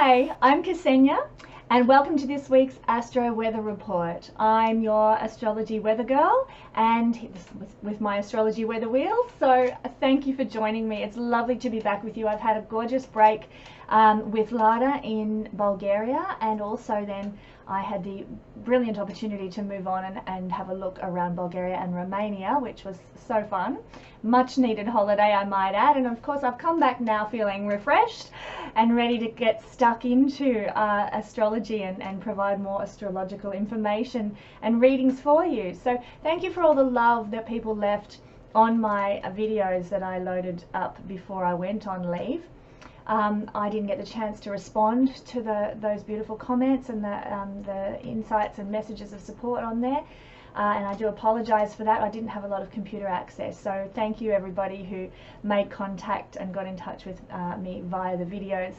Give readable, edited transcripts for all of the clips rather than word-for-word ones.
Hi, I'm Kesenya and welcome to this week's Astro Weather Report. I'm your astrology weather girl and with my astrology weather wheel, so thank you for joining me. It's lovely to be back with you. I've had a gorgeous break with Lada in Bulgaria, and also then I had the brilliant opportunity to move on and have a look around Bulgaria and Romania, which was so fun. Much needed holiday, I might add, and of course I've come back now feeling refreshed and ready to get stuck into astrology and provide more astrological information and readings for you. So thank you for all the love that people left on my videos that I loaded up before I went on leave. I didn't get the chance to respond to those beautiful comments and the insights and messages of support on there, and I do apologize for that. I didn't have a lot of computer access, so thank you everybody who made contact and got in touch with me via the videos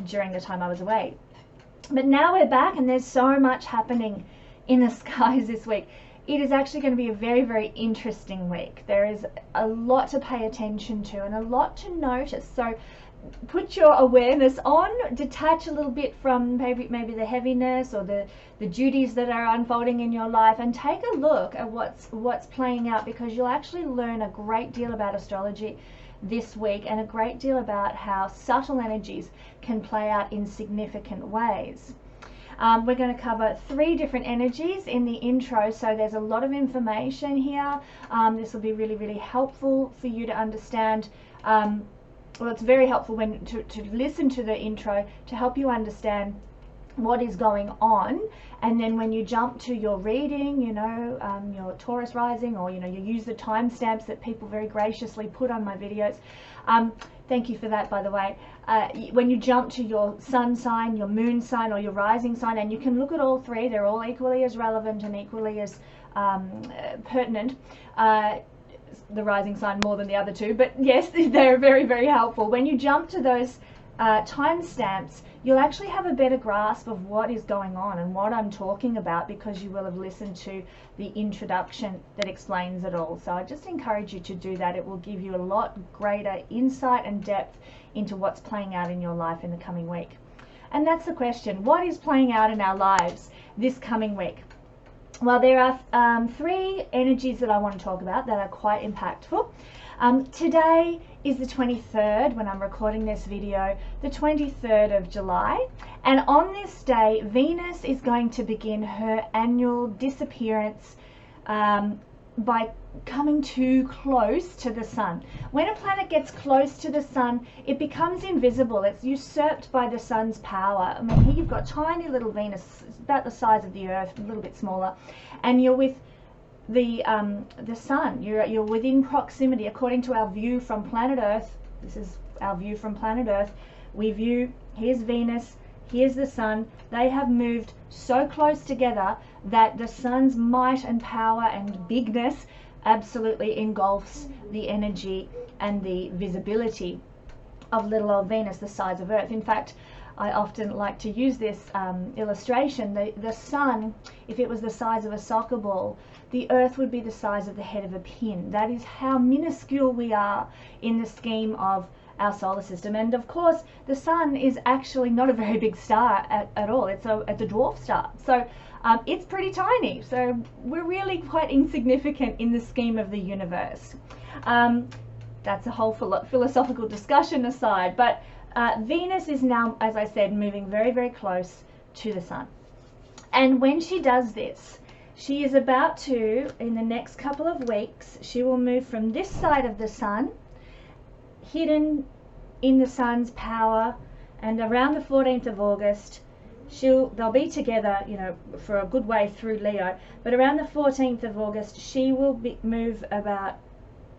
during the time I was away. But now we're back and there's so much happening in the skies this week. It is actually going to be a very, very interesting week. There is a lot to pay attention to and a lot to notice. So put your awareness on, detach a little bit from maybe the heaviness or the duties that are unfolding in your life, and take a look at what's playing out, because you'll actually learn a great deal about astrology this week and a great deal about how subtle energies can play out in significant ways. We're going to cover 3 different energies in the intro, so there's a lot of information here. This will be really, really helpful for you to understand. Well, it's very helpful to listen to the intro to help you understand what is going on, and then when you jump to your reading, your Taurus rising, or you use the timestamps that people very graciously put on my videos. Thank you for that, by the way. When you jump to your sun sign, your moon sign, or your rising sign, and you can look at all 3, they're all equally as relevant and equally as pertinent. The rising sign more than the other 2, but yes, they're very, very helpful. When you jump to those timestamps, you'll actually have a better grasp of what is going on and what I'm talking about, because you will have listened to the introduction that explains it all. So I just encourage you to do that. It will give you a lot greater insight and depth into what's playing out in your life in the coming week. And that's the question: what is playing out in our lives this coming week? Well, there are 3 energies that I want to talk about that are quite impactful. Today is the 23rd, when I'm recording this video, the 23rd of July. And on this day, Venus is going to begin her annual disappearance by coming too close to the sun. When a planet gets close to the sun, it becomes invisible. It's usurped by the sun's power. I mean, here you've got tiny little Venus, it's about the size of the Earth, a little bit smaller, and you're with the sun. You're within proximity. According to our view from planet Earth, this is our view from planet Earth, we view, here's Venus, here's the sun. They have moved so close together that the sun's might and power and bigness absolutely engulfs the energy and the visibility of little old Venus, the size of Earth. In fact, I often like to use this illustration. The sun, if it was the size of a soccer ball, the Earth would be the size of the head of a pin. That is how minuscule we are in the scheme of our solar system. And of course, the sun is actually not a very big star at all. It's a dwarf star. So it's pretty tiny. So we're really quite insignificant in the scheme of the universe. That's a whole philosophical discussion aside. But Venus is now, as I said, moving very, very close to the sun. And when she does this, she is about to, in the next couple of weeks, she will move from this side of the sun, hidden in the sun's power, and around the 14th of August, they'll be together, for a good way through Leo, but around the 14th of August, she will move about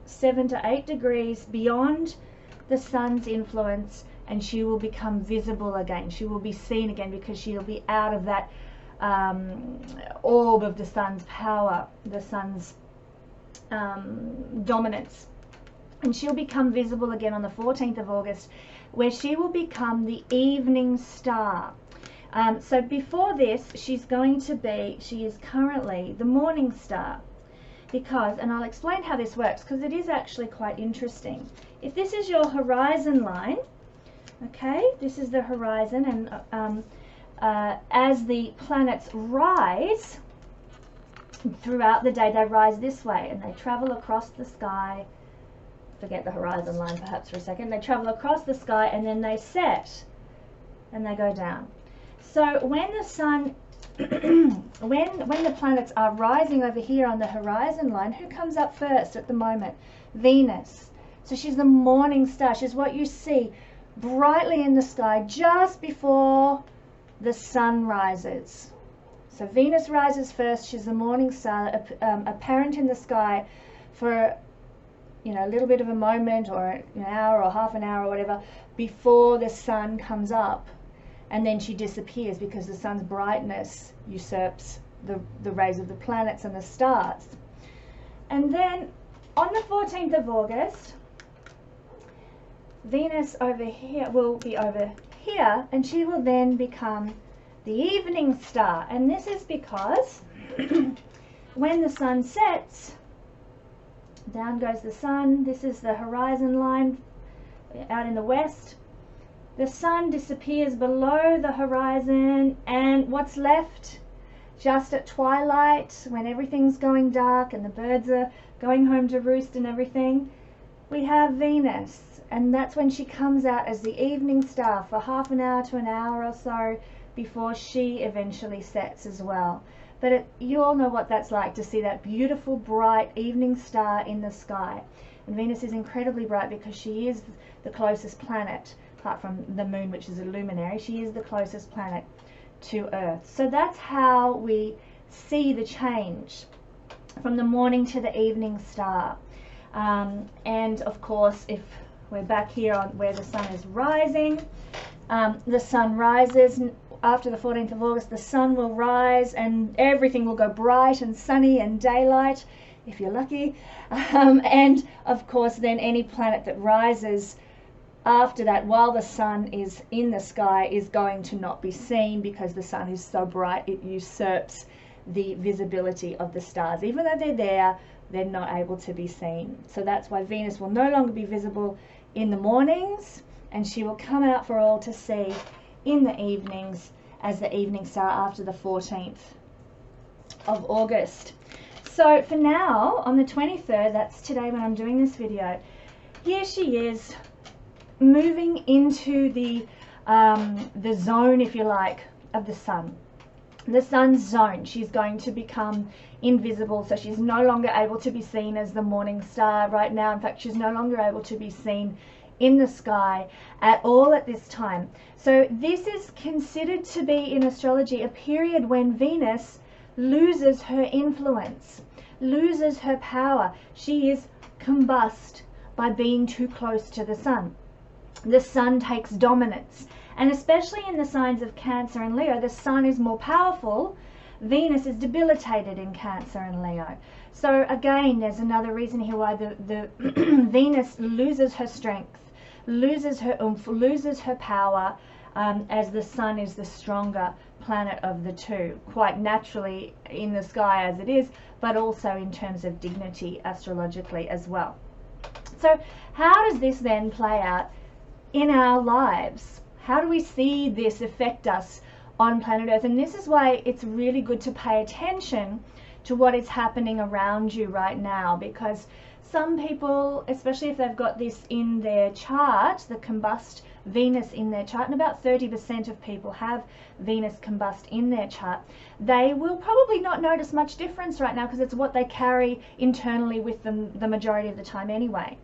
7 to 8 degrees beyond the sun's influence, and she will become visible again. She will be seen again, because she'll be out of that orb of the sun's power, the sun's dominance. And she'll become visible again on the 14th of August, where she will become the evening star. So before this, she is currently the morning star, because, and I'll explain how this works, because it is actually quite interesting. If this is your horizon line, Okay, this is the horizon, and as the planets rise throughout the day, they rise this way and they travel across the sky. Forget the horizon line perhaps for a second. They travel across the sky and then they set and they go down. So when the sun, when the planets are rising over here on the horizon line, who comes up first at the moment? Venus. So she's the morning star. She's what you see brightly in the sky just before the sun rises. So Venus rises first. She's the morning star, apparent in the sky for, you know, a little bit of a moment or an hour or half an hour or whatever before the sun comes up, and then she disappears because the sun's brightness usurps the rays of the planets and the stars. And then on the 14th of August, Venus over here will be over here, and she will then become the evening star. And this is because when the sun sets, down goes the sun. This is the horizon line out in the west. The sun disappears below the horizon, and what's left just at twilight, when everything's going dark and the birds are going home to roost and everything, we have Venus. And that's when she comes out as the evening star for half an hour to an hour or so before she eventually sets as well. But you all know what that's like, to see that beautiful bright evening star in the sky. And Venus is incredibly bright because she is the closest planet, apart from the moon, which is a luminary. She is the closest planet to Earth. So that's how we see the change from the morning to the evening star. And of course, if we're back here on where the sun is rising, the sun rises after the 14th of August. The sun will rise and everything will go bright and sunny and daylight, if you're lucky. And of course, then any planet that rises after that while the sun is in the sky is going to not be seen, because the sun is so bright it usurps the visibility of the stars. Even though they're there, they're not able to be seen. So that's why Venus will no longer be visible in the mornings, and she will come out for all to see in the evenings as the evening star after the 14th of August. So for now, on the 23rd, that's today when I'm doing this video, here she is moving into the zone, if you like, of the sun. The sun's zone. She's going to become invisible, so she's no longer able to be seen as the morning star right now. In fact, she's no longer able to be seen in the sky at all at this time. So this is considered to be, in astrology, a period when Venus loses her influence, loses her power. She is combust by being too close to the sun. The sun takes dominance, and especially in the signs of Cancer and Leo, the sun is more powerful. Venus is debilitated in Cancer and Leo. So again, there's another reason here why the Venus loses her strength, loses her oomph, loses her power, as the sun is the stronger planet of the two, quite naturally in the sky as it is, but also in terms of dignity astrologically as well. So how does this then play out in our lives? How do we see this affect us on planet Earth? And this is why it's really good to pay attention to what is happening around you right now, because some people, especially if they've got this in their chart, the combust Venus in their chart, and about 30% of people have Venus combust in their chart, they will probably not notice much difference right now because it's what they carry internally with them the majority of the time anyway.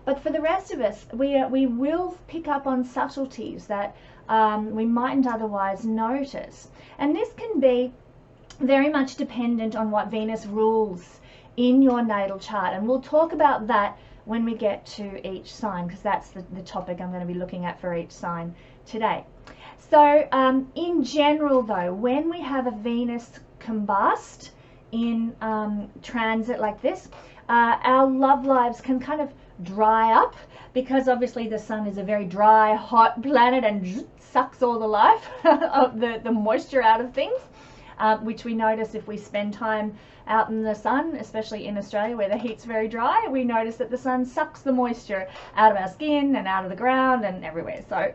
But for the rest of us, we will pick up on subtleties that we mightn't otherwise notice. And this can be very much dependent on what Venus rules in your natal chart. And we'll talk about that when we get to each sign, because that's the topic I'm going to be looking at for each sign today. So in general though, when we have a Venus combust in transit like this, our love lives can kind of dry up, because obviously the sun is a very dry, hot planet and sucks all the life of the moisture out of things, which we notice if we spend time out in the sun, especially in Australia where the heat's very dry. We notice that the sun sucks the moisture out of our skin and out of the ground and everywhere. So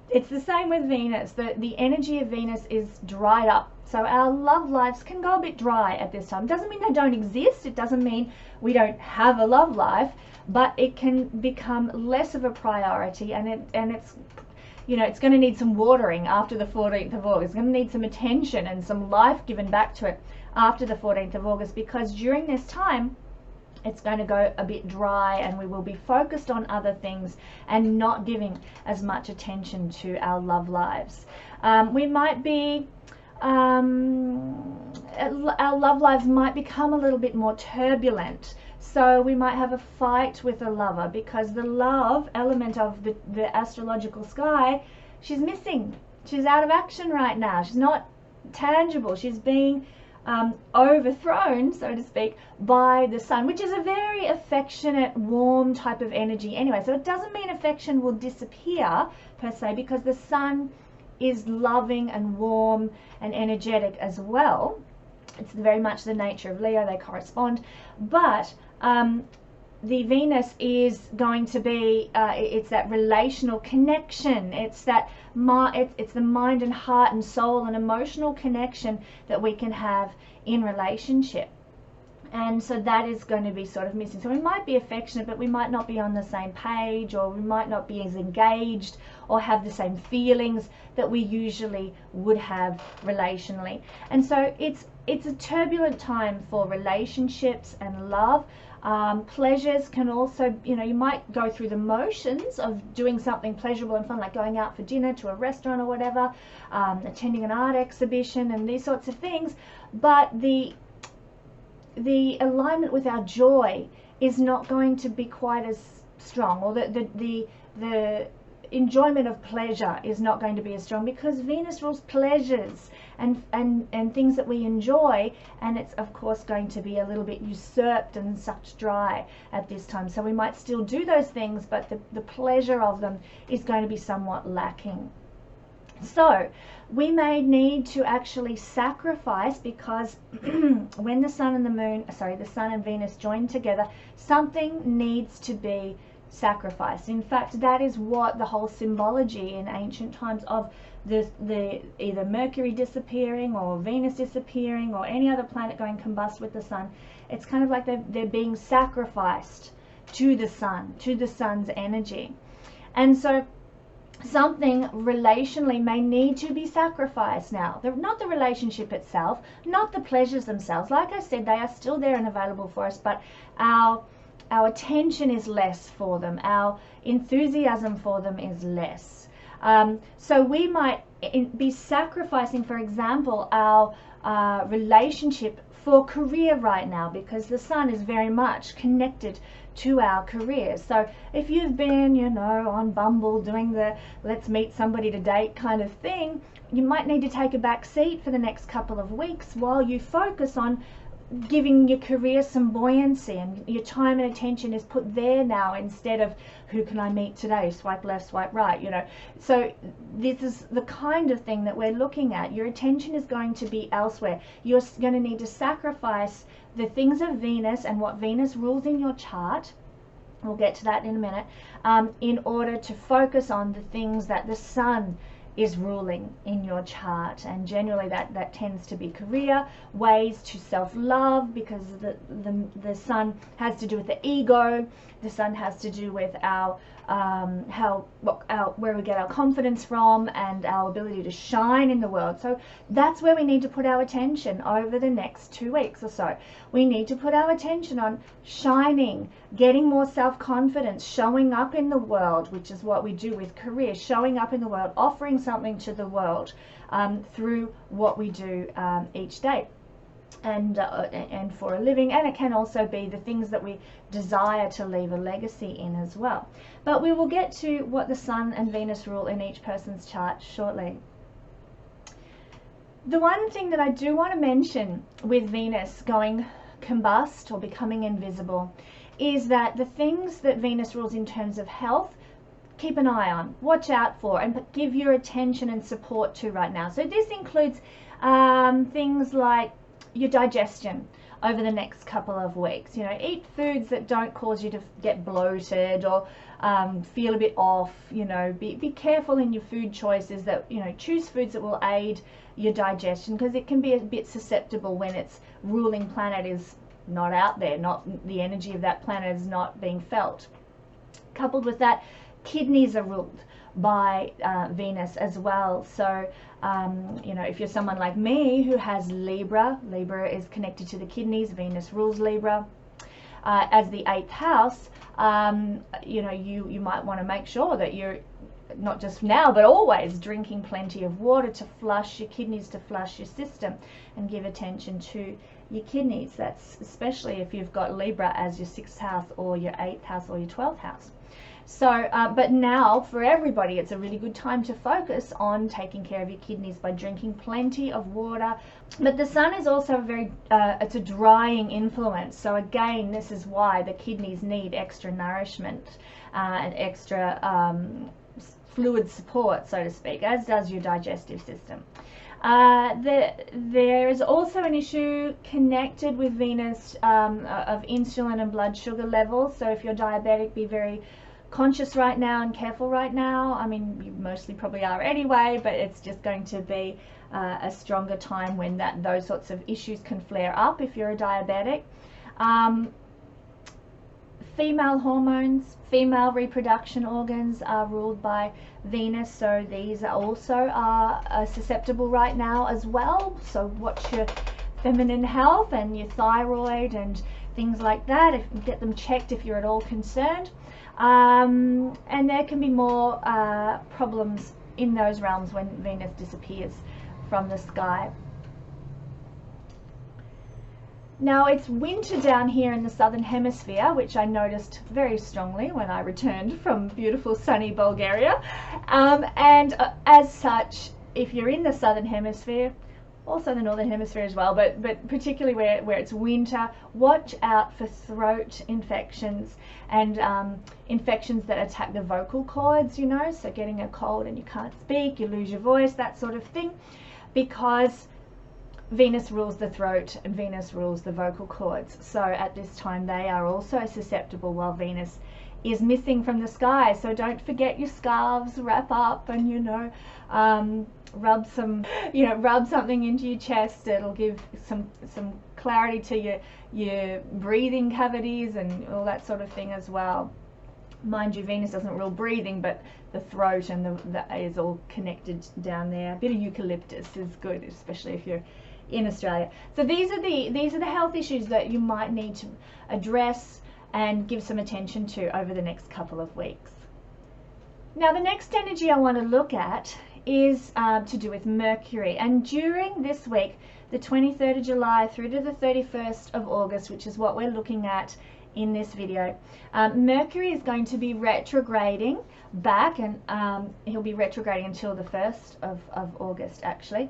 It's the same with Venus. The energy of Venus is dried up. So our love lives can go a bit dry at this time. Doesn't mean they don't exist. It doesn't mean we don't have a love life, but it can become less of a priority, and it's you know, it's going to need some watering after the 14th of August. It's going to need some attention and some life given back to it after the 14th of August, because during this time it's going to go a bit dry, and we will be focused on other things and not giving as much attention to our love lives. We might be our love lives might become a little bit more turbulent. So we might have a fight with a lover because the love element of the astrological sky, she's missing. She's out of action right now. She's not tangible. She's being overthrown, so to speak, by the sun, which is a very affectionate, warm type of energy anyway. So it doesn't mean affection will disappear per se, because the sun is loving and warm and energetic as well. It's very much the nature of Leo, they correspond. But the Venus is going to be, it's that relational connection. It's that it's the mind and heart and soul and emotional connection that we can have in relationship. And so that is going to be sort of missing. So we might be affectionate, but we might not be on the same page, or we might not be as engaged or have the same feelings that we usually would have relationally. And so it's a turbulent time for relationships and love. Pleasures can also, you know, you might go through the motions of doing something pleasurable and fun, like going out for dinner to a restaurant or whatever, attending an art exhibition and these sorts of things. But the alignment with our joy is not going to be quite as strong, or the enjoyment of pleasure is not going to be as strong, because Venus rules pleasures and things that we enjoy, and it's of course going to be a little bit usurped and sucked dry at this time. So we might still do those things, but the pleasure of them is going to be somewhat lacking. So we may need to actually sacrifice, because when the sun and the sun and Venus join together, something needs to be sacrificed. In fact, that is what the whole symbology in ancient times of the either Mercury disappearing or Venus disappearing or any other planet going combust with the sun. It's kind of like they're being sacrificed to the sun, to the sun's energy. And so something relationally may need to be sacrificed now. Not the relationship itself, not the pleasures themselves. Like I said, they are still there and available for us, but our attention is less for them. Our enthusiasm for them is less. So we might be sacrificing, for example, our relationship for career right now, because the sun is very much connected to our careers. So if you've been, you know, on Bumble doing the let's meet somebody to date kind of thing, you might need to take a back seat for the next couple of weeks while you focus on giving your career some buoyancy, and your time and attention is put there now instead of who can I meet today, swipe left, swipe right, you know. So this is the kind of thing that we're looking at. Your attention is going to be elsewhere. You're going to need to sacrifice the things of Venus and what Venus rules in your chart, we'll get to that in a minute, in order to focus on the things that the sun is ruling in your chart. And generally that tends to be career, ways to self-love, because the sun has to do with the ego. The sun has to do with our where we get our confidence from and our ability to shine in the world. So that's where we need to put our attention over the next 2 weeks or so. We need to put our attention on shining, getting more self-confidence, showing up in the world, which is what we do with career, showing up in the world, offering something to the world through what we do each day. And for a living, and it can also be the things that we desire to leave a legacy in as well. But we will get to what the sun and Venus rule in each person's chart shortly. The one thing that I do want to mention with Venus going combust or becoming invisible is that the things that Venus rules in terms of health, keep an eye on, watch out for, and give your attention and support to right now. So this includes things like your digestion, over the next couple of weeks. You know, eat foods that don't cause you to get bloated or feel a bit off. You know, be careful in your food choices, that, you know, choose foods that will aid your digestion, because it can be a bit susceptible when its ruling planet is not out there, not the energy of that planet is not being felt. Coupled with that, kidneys are ruled by Venus as well. So you know, if you're someone like me who has Libra is connected to the kidneys. Venus rules Libra as the 8th house. You know, you might want to make sure that you're not just now but always drinking plenty of water to flush your kidneys, to flush your system, and give attention to your kidneys. That's especially if you've got Libra as your 6th house or your 8th house or your 12th house. So, but now for everybody, it's a really good time to focus on taking care of your kidneys by drinking plenty of water. But the sun is also very, it's a drying influence. So again, this is why the kidneys need extra nourishment and extra fluid support, so to speak, as does your digestive system. There is also an issue connected with Venus of insulin and blood sugar levels. So if you're diabetic, be very conscious right now and careful right now. I mean, you mostly probably are anyway, but it's just going to be a stronger time when those sorts of issues can flare up if you're a diabetic. Female hormones, female reproduction organs are ruled by Venus, so these are also susceptible right now as well. So watch your feminine health and your thyroid and things like that. Get them checked if you're at all concerned. And there can be more problems in those realms when Venus disappears from the sky. Now it's winter down here in the southern hemisphere, which I noticed very strongly when I returned from beautiful sunny Bulgaria. As such, if you're in the southern hemisphere, also the northern hemisphere as well, but particularly where it's winter, watch out for throat infections and infections that attack the vocal cords, you know, so getting a cold and you can't speak, you lose your voice, that sort of thing, because Venus rules the throat and Venus rules the vocal cords. So at this time they are also susceptible while Venus is missing from the sky. So don't forget your scarves, wrap up, and, you know, rub something into your chest. It'll give some clarity to your breathing cavities and all that sort of thing as well. Mind you, Venus doesn't rule breathing, but the throat and the is all connected down there. A bit of eucalyptus is good, especially if you're in Australia. So these are the health issues that you might need to address and give some attention to over the next couple of weeks. Now the next energy I want to look at is to do with Mercury, and during this week, the 23rd of July through to the 31st of August, which is what we're looking at in this video, Mercury is going to be retrograding back, and he'll be retrograding until the 1st of August actually.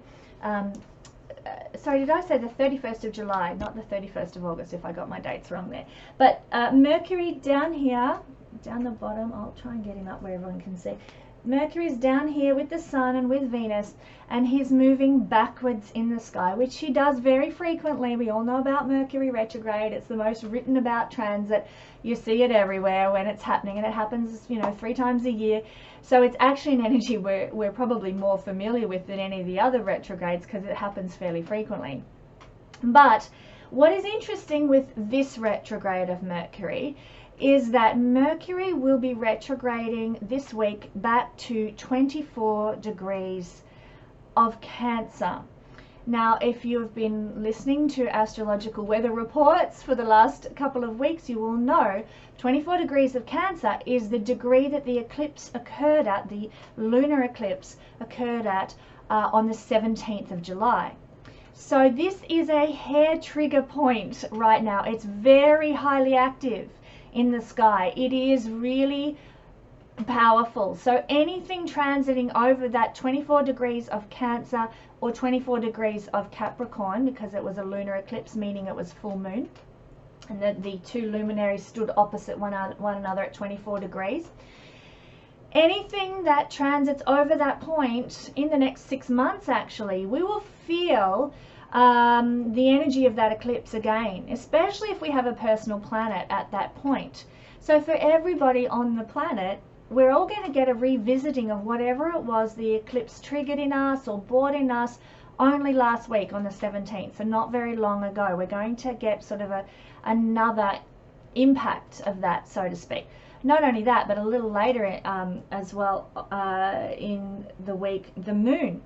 Sorry, did I say the 31st of July, not the 31st of August, if I got my dates wrong there. But Mercury down here, down the bottom, I'll try and get him up where everyone can see. Mercury's down here with the Sun and with Venus, and he's moving backwards in the sky, which he does very frequently. We all know about Mercury retrograde. It's the most written about transit. You see it everywhere when it's happening, and it happens, you know, 3 times a year. So it's actually an energy we're probably more familiar with than any of the other retrogrades, because it happens fairly frequently. But what is interesting with this retrograde of Mercury is that Mercury will be retrograding this week back to 24 degrees of Cancer. Now, if you've been listening to astrological weather reports for the last couple of weeks, you will know 24 degrees of Cancer is the degree that the eclipse occurred at, the lunar eclipse occurred at on the 17th of July. So this is a hair trigger point right now. It's very highly active in the sky. It is really powerful. So anything transiting over that 24 degrees of Cancer or 24 degrees of Capricorn, because it was a lunar eclipse, meaning it was full moon, and the 2 luminaries stood opposite one another at 24 degrees. Anything that transits over that point in the next 6 months, actually, we will feel the energy of that eclipse again, especially if we have a personal planet at that point. So for everybody on the planet, we're all going to get a revisiting of whatever it was the eclipse triggered in us or brought in us only last week on the 17th, so not very long ago. We're going to get sort of another impact of that, so to speak. Not only that, but a little later as well in the week, the moon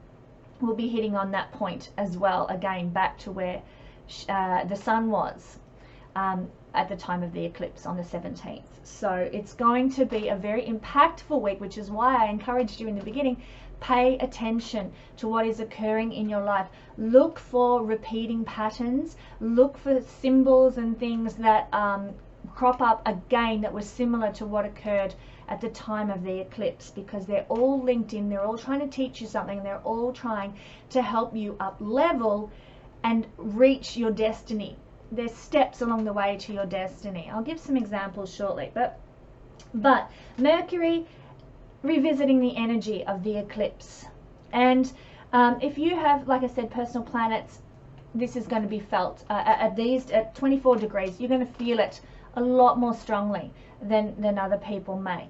will be hitting on that point as well, again back to where the sun was at the time of the eclipse on the 17th. So it's going to be a very impactful week, which is why I encouraged you in the beginning, pay attention to what is occurring in your life. Look for repeating patterns, look for symbols and things that crop up again that were similar to what occurred at the time of the eclipse, because they're all linked in, they're all trying to teach you something, they're all trying to help you up level and reach your destiny. There's steps along the way to your destiny. I'll give some examples shortly, but Mercury revisiting the energy of the eclipse. And if you have, like I said, personal planets, this is going to be felt at 24 degrees. You're going to feel it a lot more strongly than other people may.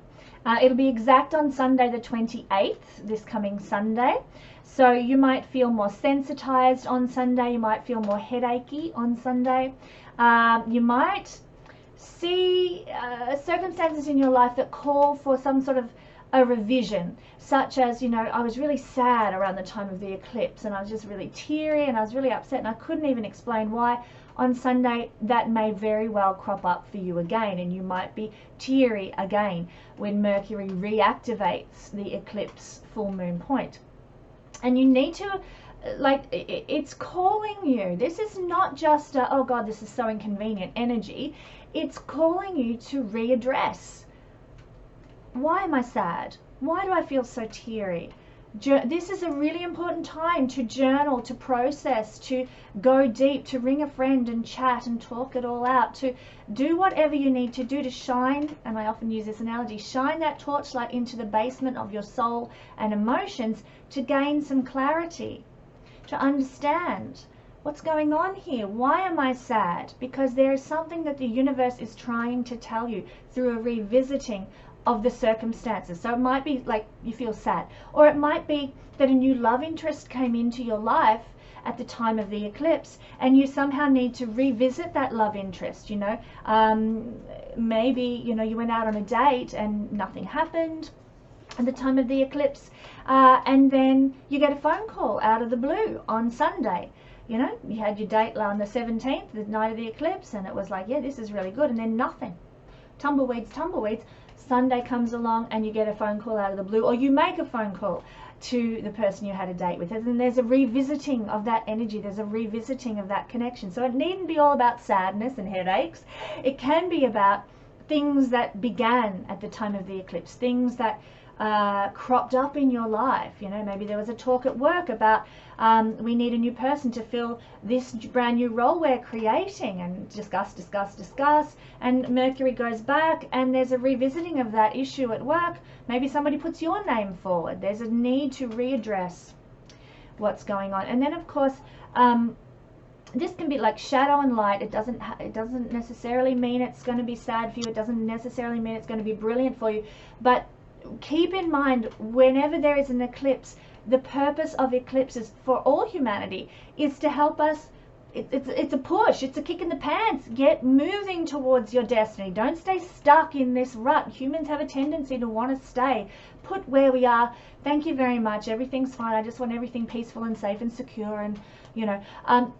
It'll be exact on Sunday the 28th, this coming Sunday. So you might feel more sensitized on Sunday. You might feel more headachy on Sunday. You might see circumstances in your life that call for some sort of a revision, such as, you know, I was really sad around the time of the eclipse and I was just really teary and I was really upset and I couldn't even explain why. On Sunday, that may very well crop up for you again, and you might be teary again when Mercury reactivates the eclipse full moon point. And you need to, like, it's calling you. This is not just a, oh God, this is so inconvenient energy. It's calling you to readdress. Why am I sad? Why do I feel so teary? This is a really important time to journal, to process, to go deep, to ring a friend and chat and talk it all out, to do whatever you need to do to shine, and I often use this analogy, shine that torchlight into the basement of your soul and emotions to gain some clarity, to understand what's going on here. Why am I sad? Because there is something that the universe is trying to tell you through a revisiting of the circumstances. So it might be like you feel sad, or it might be that a new love interest came into your life at the time of the eclipse and you somehow need to revisit that love interest. You know, maybe, you know, you went out on a date and nothing happened at the time of the eclipse, and then you get a phone call out of the blue on Sunday. You know, you had your date on the 17th, the night of the eclipse, and it was like, yeah, this is really good, and then nothing. Tumbleweeds. Sunday comes along and you get a phone call out of the blue, or you make a phone call to the person you had a date with, and then there's a revisiting of that energy, there's a revisiting of that connection. So it needn't be all about sadness and headaches. It can be about things that began at the time of the eclipse, things that cropped up in your life. You know, maybe there was a talk at work about we need a new person to fill this brand new role we're creating, and discuss, and Mercury goes back and there's a revisiting of that issue at work. Maybe somebody puts your name forward. There's a need to readdress what's going on. And then of course this can be like shadow and light. It doesn't necessarily mean it's going to be sad for you. It doesn't necessarily mean it's going to be brilliant for you, but keep in mind, whenever there is an eclipse, the purpose of eclipses for all humanity is to help us. It's a push, it's a kick in the pants. Get moving towards your destiny. Don't stay stuck in this rut. Humans have a tendency to want to stay put where we are. Thank you very much, everything's fine, I just want everything peaceful and safe and secure, and you know,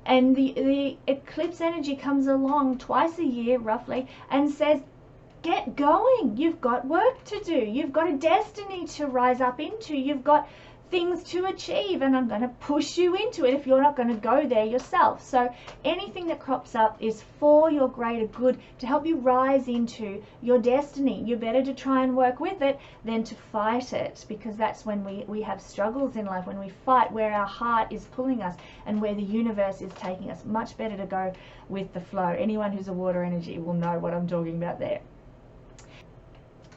and the eclipse energy comes along twice a year roughly and says, get going. You've got work to do. You've got a destiny to rise up into. You've got things to achieve, and I'm going to push you into it if you're not going to go there yourself. So anything that crops up is for your greater good, to help you rise into your destiny. You're better to try and work with it than to fight it, because that's when we have struggles in life, when we fight where our heart is pulling us and where the universe is taking us. Much better to go with the flow. Anyone who's a water energy will know what I'm talking about there.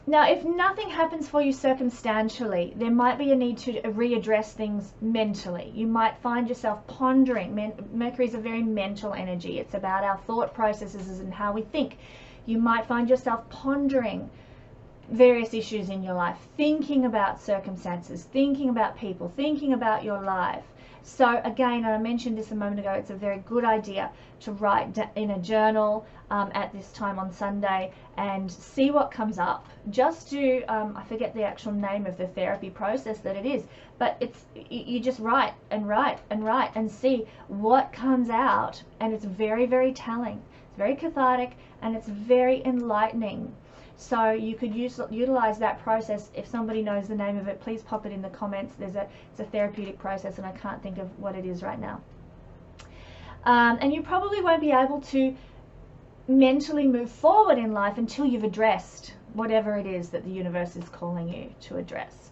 Now, if nothing happens for you circumstantially, there might be a need to readdress things mentally. You might find yourself pondering. Mercury is a very mental energy. It's about our thought processes and how we think. You might find yourself pondering various issues in your life, thinking about circumstances, thinking about people, thinking about your life. So again, and I mentioned this a moment ago, it's a very good idea to write in a journal at this time on Sunday and see what comes up. Just do, I forget the actual name of the therapy process that it is, but it's, you just write and write and write and see what comes out. And it's very, very telling. It's very cathartic and it's very enlightening. So you could utilize that process. If somebody knows the name of it, please pop it in the comments. It's a therapeutic process and I can't think of what it is right now. And you probably won't be able to mentally move forward in life until you've addressed whatever it is that the universe is calling you to address.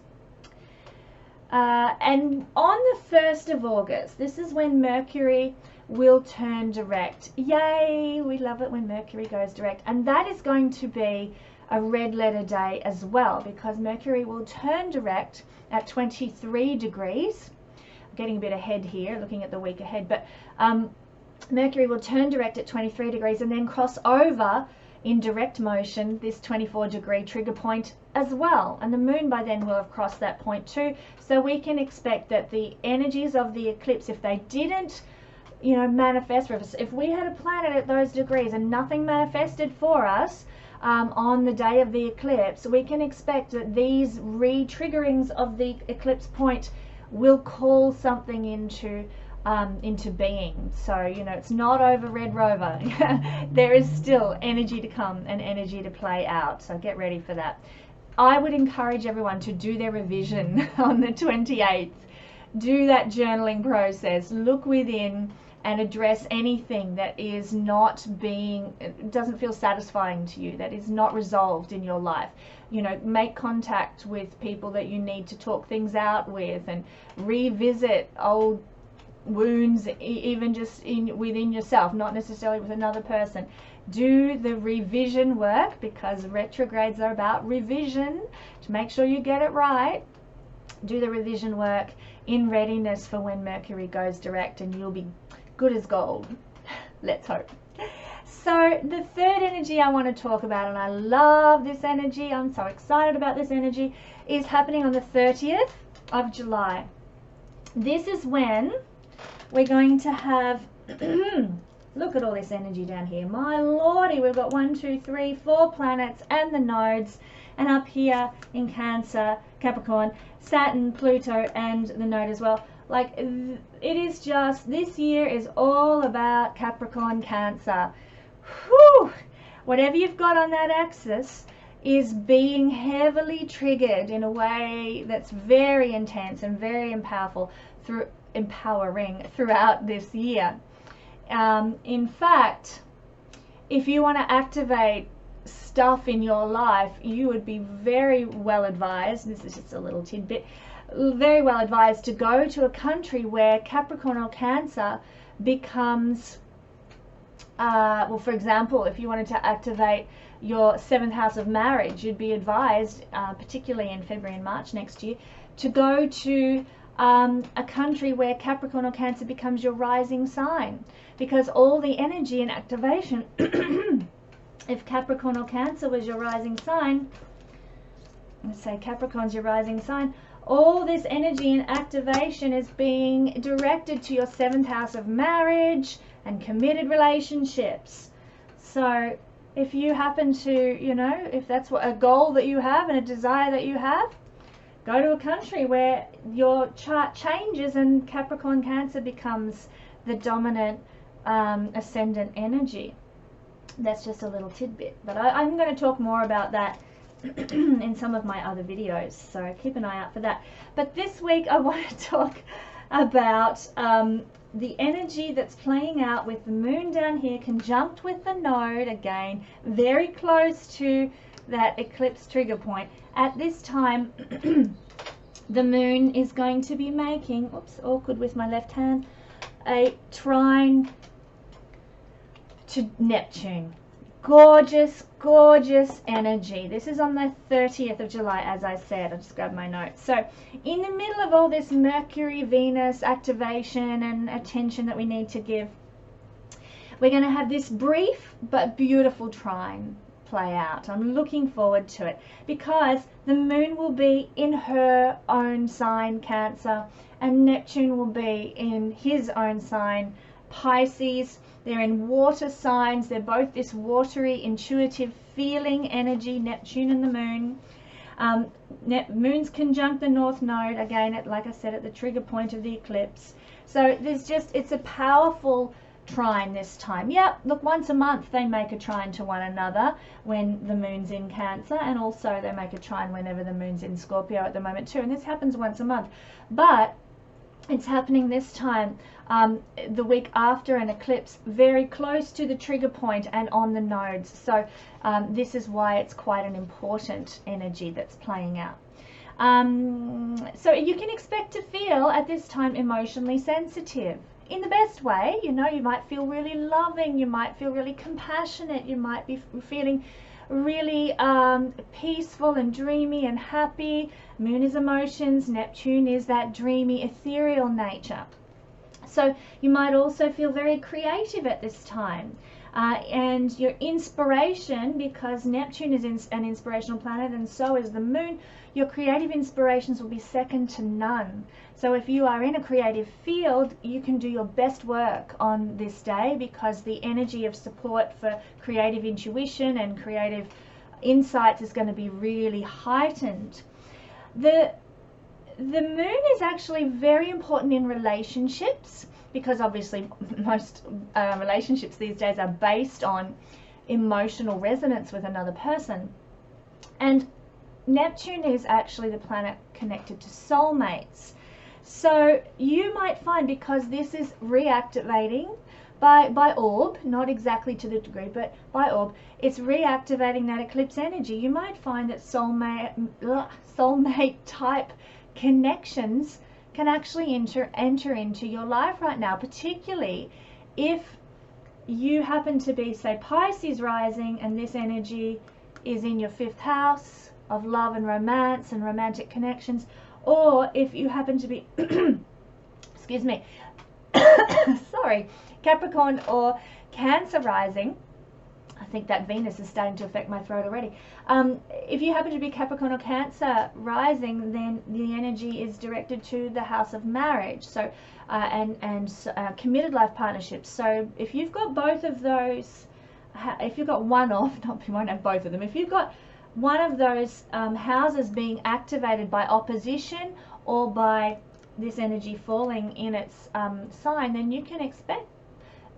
And on the 1st of August, this is when Mercury will turn direct. Yay! We love it when Mercury goes direct. And that is going to be a red letter day as well, because Mercury will turn direct at 23 degrees. I'm getting a bit ahead here, looking at the week ahead, but Mercury will turn direct at 23 degrees and then cross over in direct motion this 24-degree trigger point as well. And the moon by then will have crossed that point too. So we can expect that the energies of the eclipse, if they didn't, you know, manifest for us, if we had a planet at those degrees and nothing manifested for us on the day of the eclipse, we can expect that these re-triggerings of the eclipse point will call something into being. So, you know, it's not over, Red Rover. There is still energy to come and energy to play out. So get ready for that. I would encourage everyone to do their revision on the 28th. Do that journaling process. Look within and address anything that is not being, doesn't feel satisfying to you, that is not resolved in your life. You know, make contact with people that you need to talk things out with and revisit old wounds, even just within yourself, not necessarily with another person. Do the revision work, because retrogrades are about revision, to make sure you get it right. Do the revision work in readiness for when Mercury goes direct, and you'll be good as gold. Let's hope. So the third energy I want to talk about, and I love this energy, I'm so excited about this energy, is happening on the 30th of July. This is when we're going to have, look at all this energy down here. My lordy, we've got 1, 2, 3, 4 planets and the nodes. And up here in Cancer, Capricorn, Saturn, Pluto, and the node as well. Like, it is just, this year is all about Capricorn, Cancer. Whew! Whatever you've got on that axis is being heavily triggered in a way that's very intense and very empowering throughout this year. In fact, if you want to activate stuff in your life, you would be very well advised, this is just a little tidbit, very well advised to go to a country where Capricorn or Cancer becomes, well, for example, if you wanted to activate your 7th house of marriage, you'd be advised, particularly in February and March next year, to go to a country where Capricorn or Cancer becomes your rising sign, because all the energy and activation if Capricorn or Cancer was your rising sign, let's say Capricorn's your rising sign, all this energy and activation is being directed to your 7th house of marriage and committed relationships. So if you happen to, you know, if that's what a goal that you have and a desire that you have, go to a country where your chart changes and Capricorn Cancer becomes the dominant ascendant energy. That's just a little tidbit, but I'm going to talk more about that in some of my other videos, so keep an eye out for that. But this week I want to talk about the energy that's playing out with the moon down here conjunct with the node, again very close to that eclipse trigger point. At this time the moon is going to be making, oops, awkward with my left hand, a trine to Neptune. Gorgeous, gorgeous energy. This is on the 30th of July, as I said. I just grabbed my notes. So in the middle of all this Mercury, Venus activation and attention that we need to give, we're going to have this brief but beautiful trine play out. I'm looking forward to it because the moon will be in her own sign, Cancer, and Neptune will be in his own sign, Pisces. They're in water signs. They're both this watery, intuitive, feeling energy, Neptune and the moon. Moon's conjunct the North Node, again, like I said, at the trigger point of the eclipse. So it's a powerful trine this time. Yep, look, once a month they make a trine to one another when the moon's in Cancer, and also they make a trine whenever the moon's in Scorpio at the moment too, and this happens once a month. But it's happening this time the week after an eclipse, very close to the trigger point and on the nodes. So this is why it's quite an important energy that's playing out. So you can expect to feel at this time emotionally sensitive in the best way. You know, you might feel really loving, you might feel really compassionate, you might be feeling really peaceful and dreamy and happy. Moon is emotions, Neptune is that dreamy, ethereal nature. So you might also feel very creative at this time. And your inspiration, because Neptune is an inspirational planet and so is the moon, your creative inspirations will be second to none. So if you are in a creative field, you can do your best work on this day because the energy of support for creative intuition and creative insights is going to be really heightened. The moon is actually very important in relationships because obviously most relationships these days are based on emotional resonance with another person. And Neptune is actually the planet connected to soulmates. So you might find, because this is reactivating by orb, not exactly to the degree, but by orb, it's reactivating that eclipse energy. You might find that soulmate type connections can actually enter into your life right now, particularly if you happen to be, say, Pisces rising, and this energy is in your 5th house of love and romance and romantic connections, or if you happen to be excuse me sorry, Capricorn or Cancer rising. I think that Venus is starting to affect my throat already. If you happen to be Capricorn or Cancer rising, then the energy is directed to the house of marriage, so committed life partnerships. So if you've got both of those, if you've got one of, you won't have both of them, if you've got one of those houses being activated by opposition or by this energy falling in its sign, then you can expect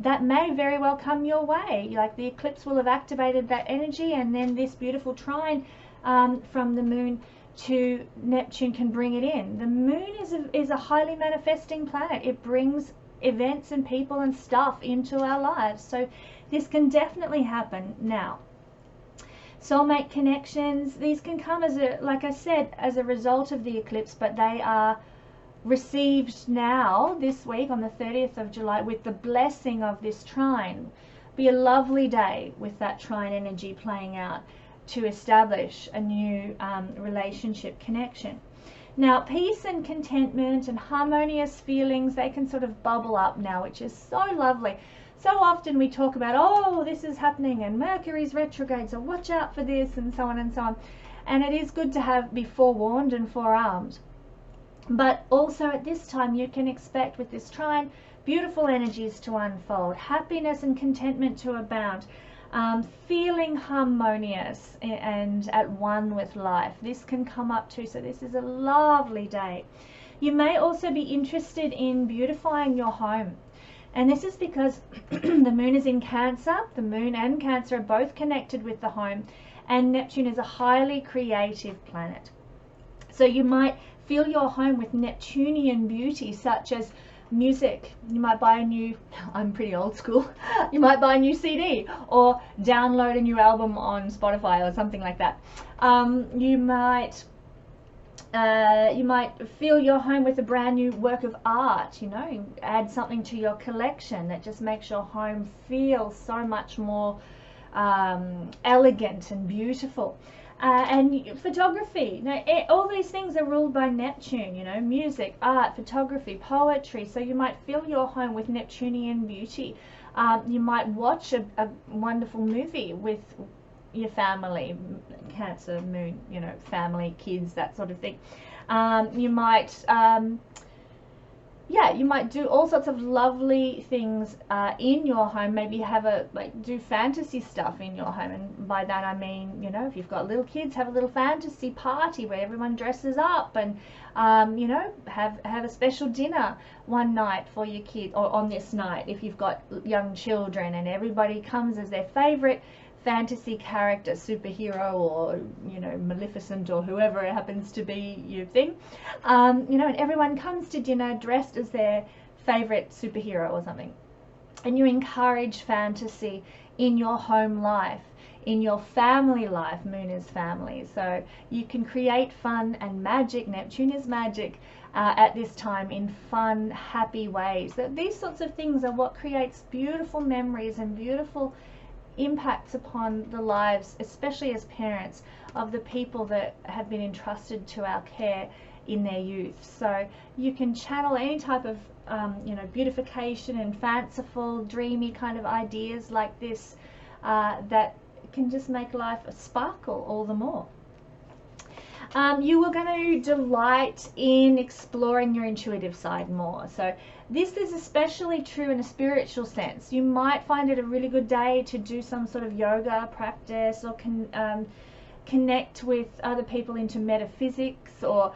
that may very well come your way. Like the eclipse will have activated that energy, and then this beautiful trine from the moon to Neptune can bring it in. The moon is a highly manifesting planet. It brings events and people and stuff into our lives. So this can definitely happen now. Soulmate connections, these can come as a, like I said, as a result of the eclipse, but they are received now this week on the 30th of July with the blessing of this trine. Be a lovely day with that trine energy playing out to establish a new relationship connection. Now, peace and contentment and harmonious feelings, they can sort of bubble up now, which is so lovely. So often we talk about, oh, this is happening and Mercury's retrograde, so watch out for this, and so on and so on. And it is good to be forewarned and forearmed. But also at this time you can expect with this trine beautiful energies to unfold, happiness and contentment to abound, feeling harmonious and at one with life. This can come up too, so this is a lovely day. You may also be interested in beautifying your home. And this is because the moon is in Cancer. The moon and Cancer are both connected with the home, and Neptune is a highly creative planet. So you might fill your home with Neptunian beauty, such as music. You might buy a new, I'm pretty old school, you might buy a new CD or download a new album on Spotify or something like that. You might fill your home with a brand new work of art, you know, add something to your collection that just makes your home feel so much more elegant and beautiful. And photography, now, all these things are ruled by Neptune, you know, music, art, photography, poetry. So you might fill your home with Neptunian beauty. You might watch a wonderful movie with your family, Cancer, Moon, you know, family, kids, that sort of thing. You might you might do all sorts of lovely things in your home. Maybe have do fantasy stuff in your home, and by that I mean, you know, if you've got little kids, have a little fantasy party where everyone dresses up, and you know, have a special dinner one night for your kids, or on this night if you've got young children, and everybody comes as their favorite fantasy character, superhero, or, you know, Maleficent, or whoever it happens to be your thing, you know, and everyone comes to dinner dressed as their favorite superhero or something. And you encourage fantasy in your home life, in your family life. Moon is family, so you can create fun and magic. Neptune is magic at this time, in fun, happy ways. That these sorts of things are what creates beautiful memories and beautiful impacts upon the lives, especially as parents, of the people that have been entrusted to our care in their youth. So you can channel any type of you know, beautification and fanciful, dreamy kind of ideas like this that can just make life a sparkle all the more. You are going to delight in exploring your intuitive side more. So this is especially true in a spiritual sense. You might find it a really good day to do some sort of yoga practice, or connect with other people into metaphysics, or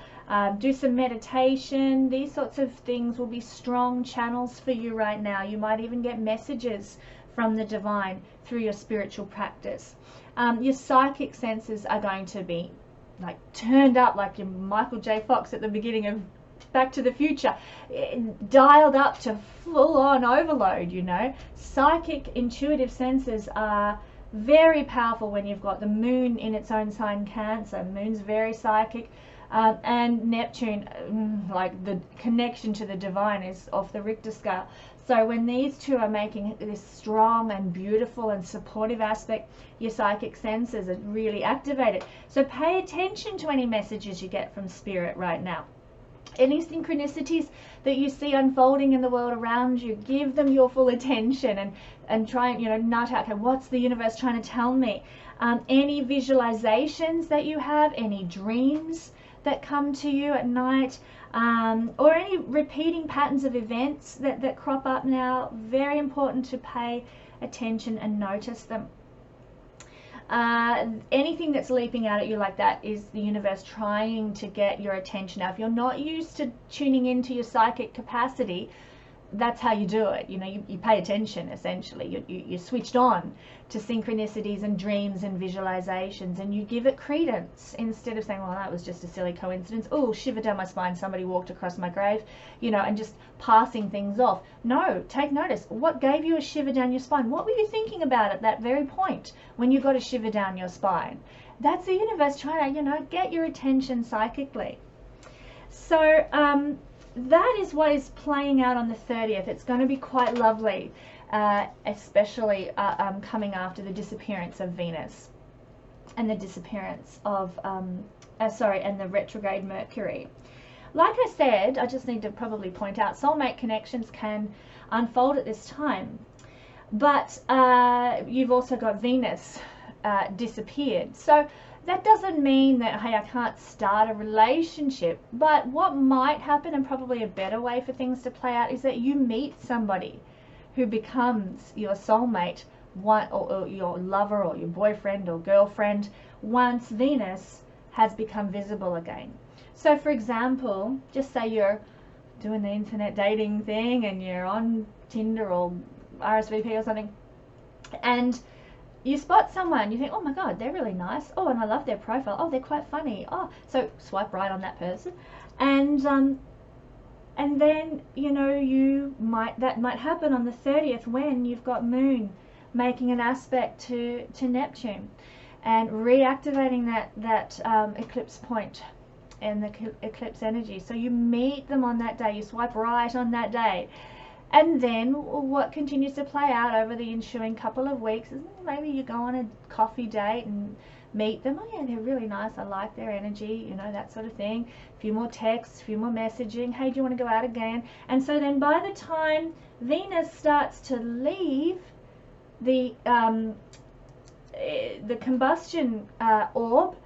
do some meditation. These sorts of things will be strong channels for you right now. You might even get messages from the divine through your spiritual practice. Your psychic senses are going to be like turned up, like your Michael J. Fox at the beginning of Back to the Future, dialed up to full-on overload, you know. Psychic intuitive senses are very powerful when you've got the moon in its own sign, Cancer. Moon's very psychic, and Neptune, like the connection to the divine, is off the Richter scale. So when these two are making this strong and beautiful and supportive aspect, your psychic senses are really activated. So pay attention to any messages you get from Spirit right now. Any synchronicities that you see unfolding in the world around you, give them your full attention, and try and, you know, nut out, okay, what's the universe trying to tell me? Any visualizations that you have, any dreams that come to you at night, or any repeating patterns of events that crop up now, very important to pay attention and notice them. Anything that's leaping out at you like that is the universe trying to get your attention. Now, if you're not used to tuning into your psychic capacity, that's how you do it. You know, you pay attention, essentially. You're switched on to synchronicities and dreams and visualizations, and you give it credence instead of saying, well, that was just a silly coincidence. Oh, shiver down my spine, somebody walked across my grave, you know, and just passing things off. No, take notice. What gave you a shiver down your spine? What were you thinking about at that very point when you got a shiver down your spine? That's the universe trying to, you know, get your attention psychically. So, that is what is playing out on the 30th. It's going to be quite lovely, especially coming after the disappearance of Venus and the disappearance of, and the retrograde Mercury. Like I said, I just need to probably point out, soulmate connections can unfold at this time, but you've also got Venus disappeared. So that doesn't mean that, hey, I can't start a relationship, but what might happen, and probably a better way for things to play out, is that you meet somebody who becomes your soulmate, or your lover, or your boyfriend or girlfriend, once Venus has become visible again. So for example, just say you're doing the internet dating thing and you're on Tinder or RSVP or something, and you spot someone, you think, oh my god, they're really nice, oh, and I love their profile, oh, they're quite funny, oh, so swipe right on that person, and then, you know, that might happen on the 30th when you've got Moon making an aspect to Neptune and reactivating that eclipse point and the eclipse energy. So you meet them on that day, you swipe right on that day, And then what continues to play out over the ensuing couple of weeks is maybe you go on a coffee date and meet them. Oh yeah, they're really nice. I like their energy, you know, that sort of thing. A few more texts, a few more messaging. Hey, do you want to go out again? And so then by the time Venus starts to leave the combustion orb,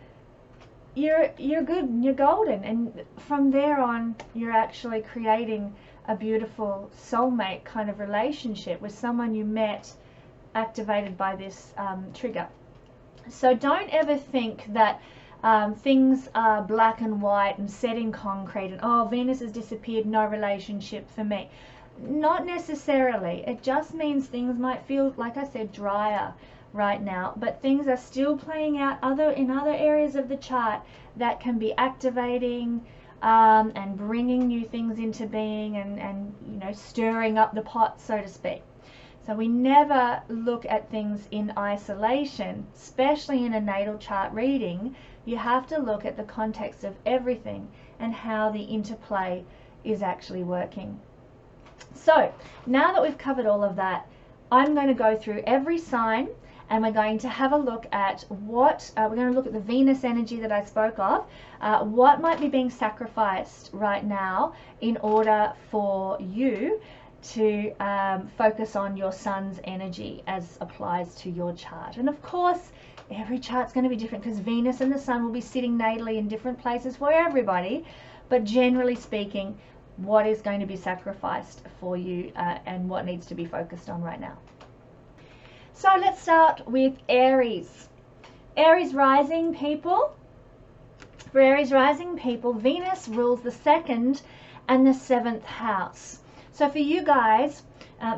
you're good and you're golden, and from there on you're actually creating a beautiful soulmate kind of relationship with someone you met activated by this trigger. So don't ever think that things are black and white and set in concrete and, oh, Venus has disappeared, no relationship for me. Not necessarily. It just means things might feel, like I said, drier right now, but things are still playing out in other areas of the chart that can be activating and bringing new things into being and you know, stirring up the pot, so to speak. So we never look at things in isolation, especially in a natal chart reading. You have to look at the context of everything and how the interplay is actually working. So now that we've covered all of that, I'm going to go through every sign, and we're going to have a look at what, we're going to look at the Venus energy that I spoke of, what might be being sacrificed right now in order for you to focus on your sun's energy as applies to your chart. And of course, every chart's going to be different because Venus and the sun will be sitting natally in different places for everybody, but generally speaking, what is going to be sacrificed for you and what needs to be focused on right now. So let's start with Aries. Aries rising people. For Aries rising people, Venus rules the 2nd and the 7th house. So for you guys,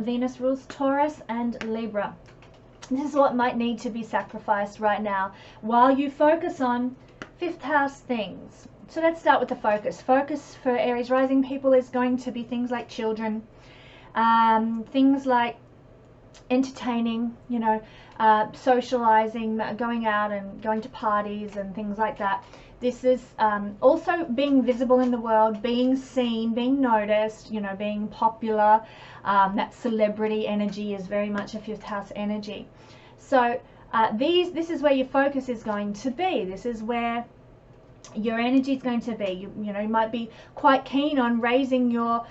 Venus rules Taurus and Libra. This is what might need to be sacrificed right now while you focus on 5th house things. So let's start with the focus. Focus for Aries rising people is going to be things like children, things like entertaining, you know, socializing, going out and going to parties and things like that. This is also being visible in the world, being seen, being noticed, you know, being popular. That celebrity energy is very much a 5th house energy. So this is where your focus is going to be. This is where your energy is going to be. You know, you might be quite keen on raising your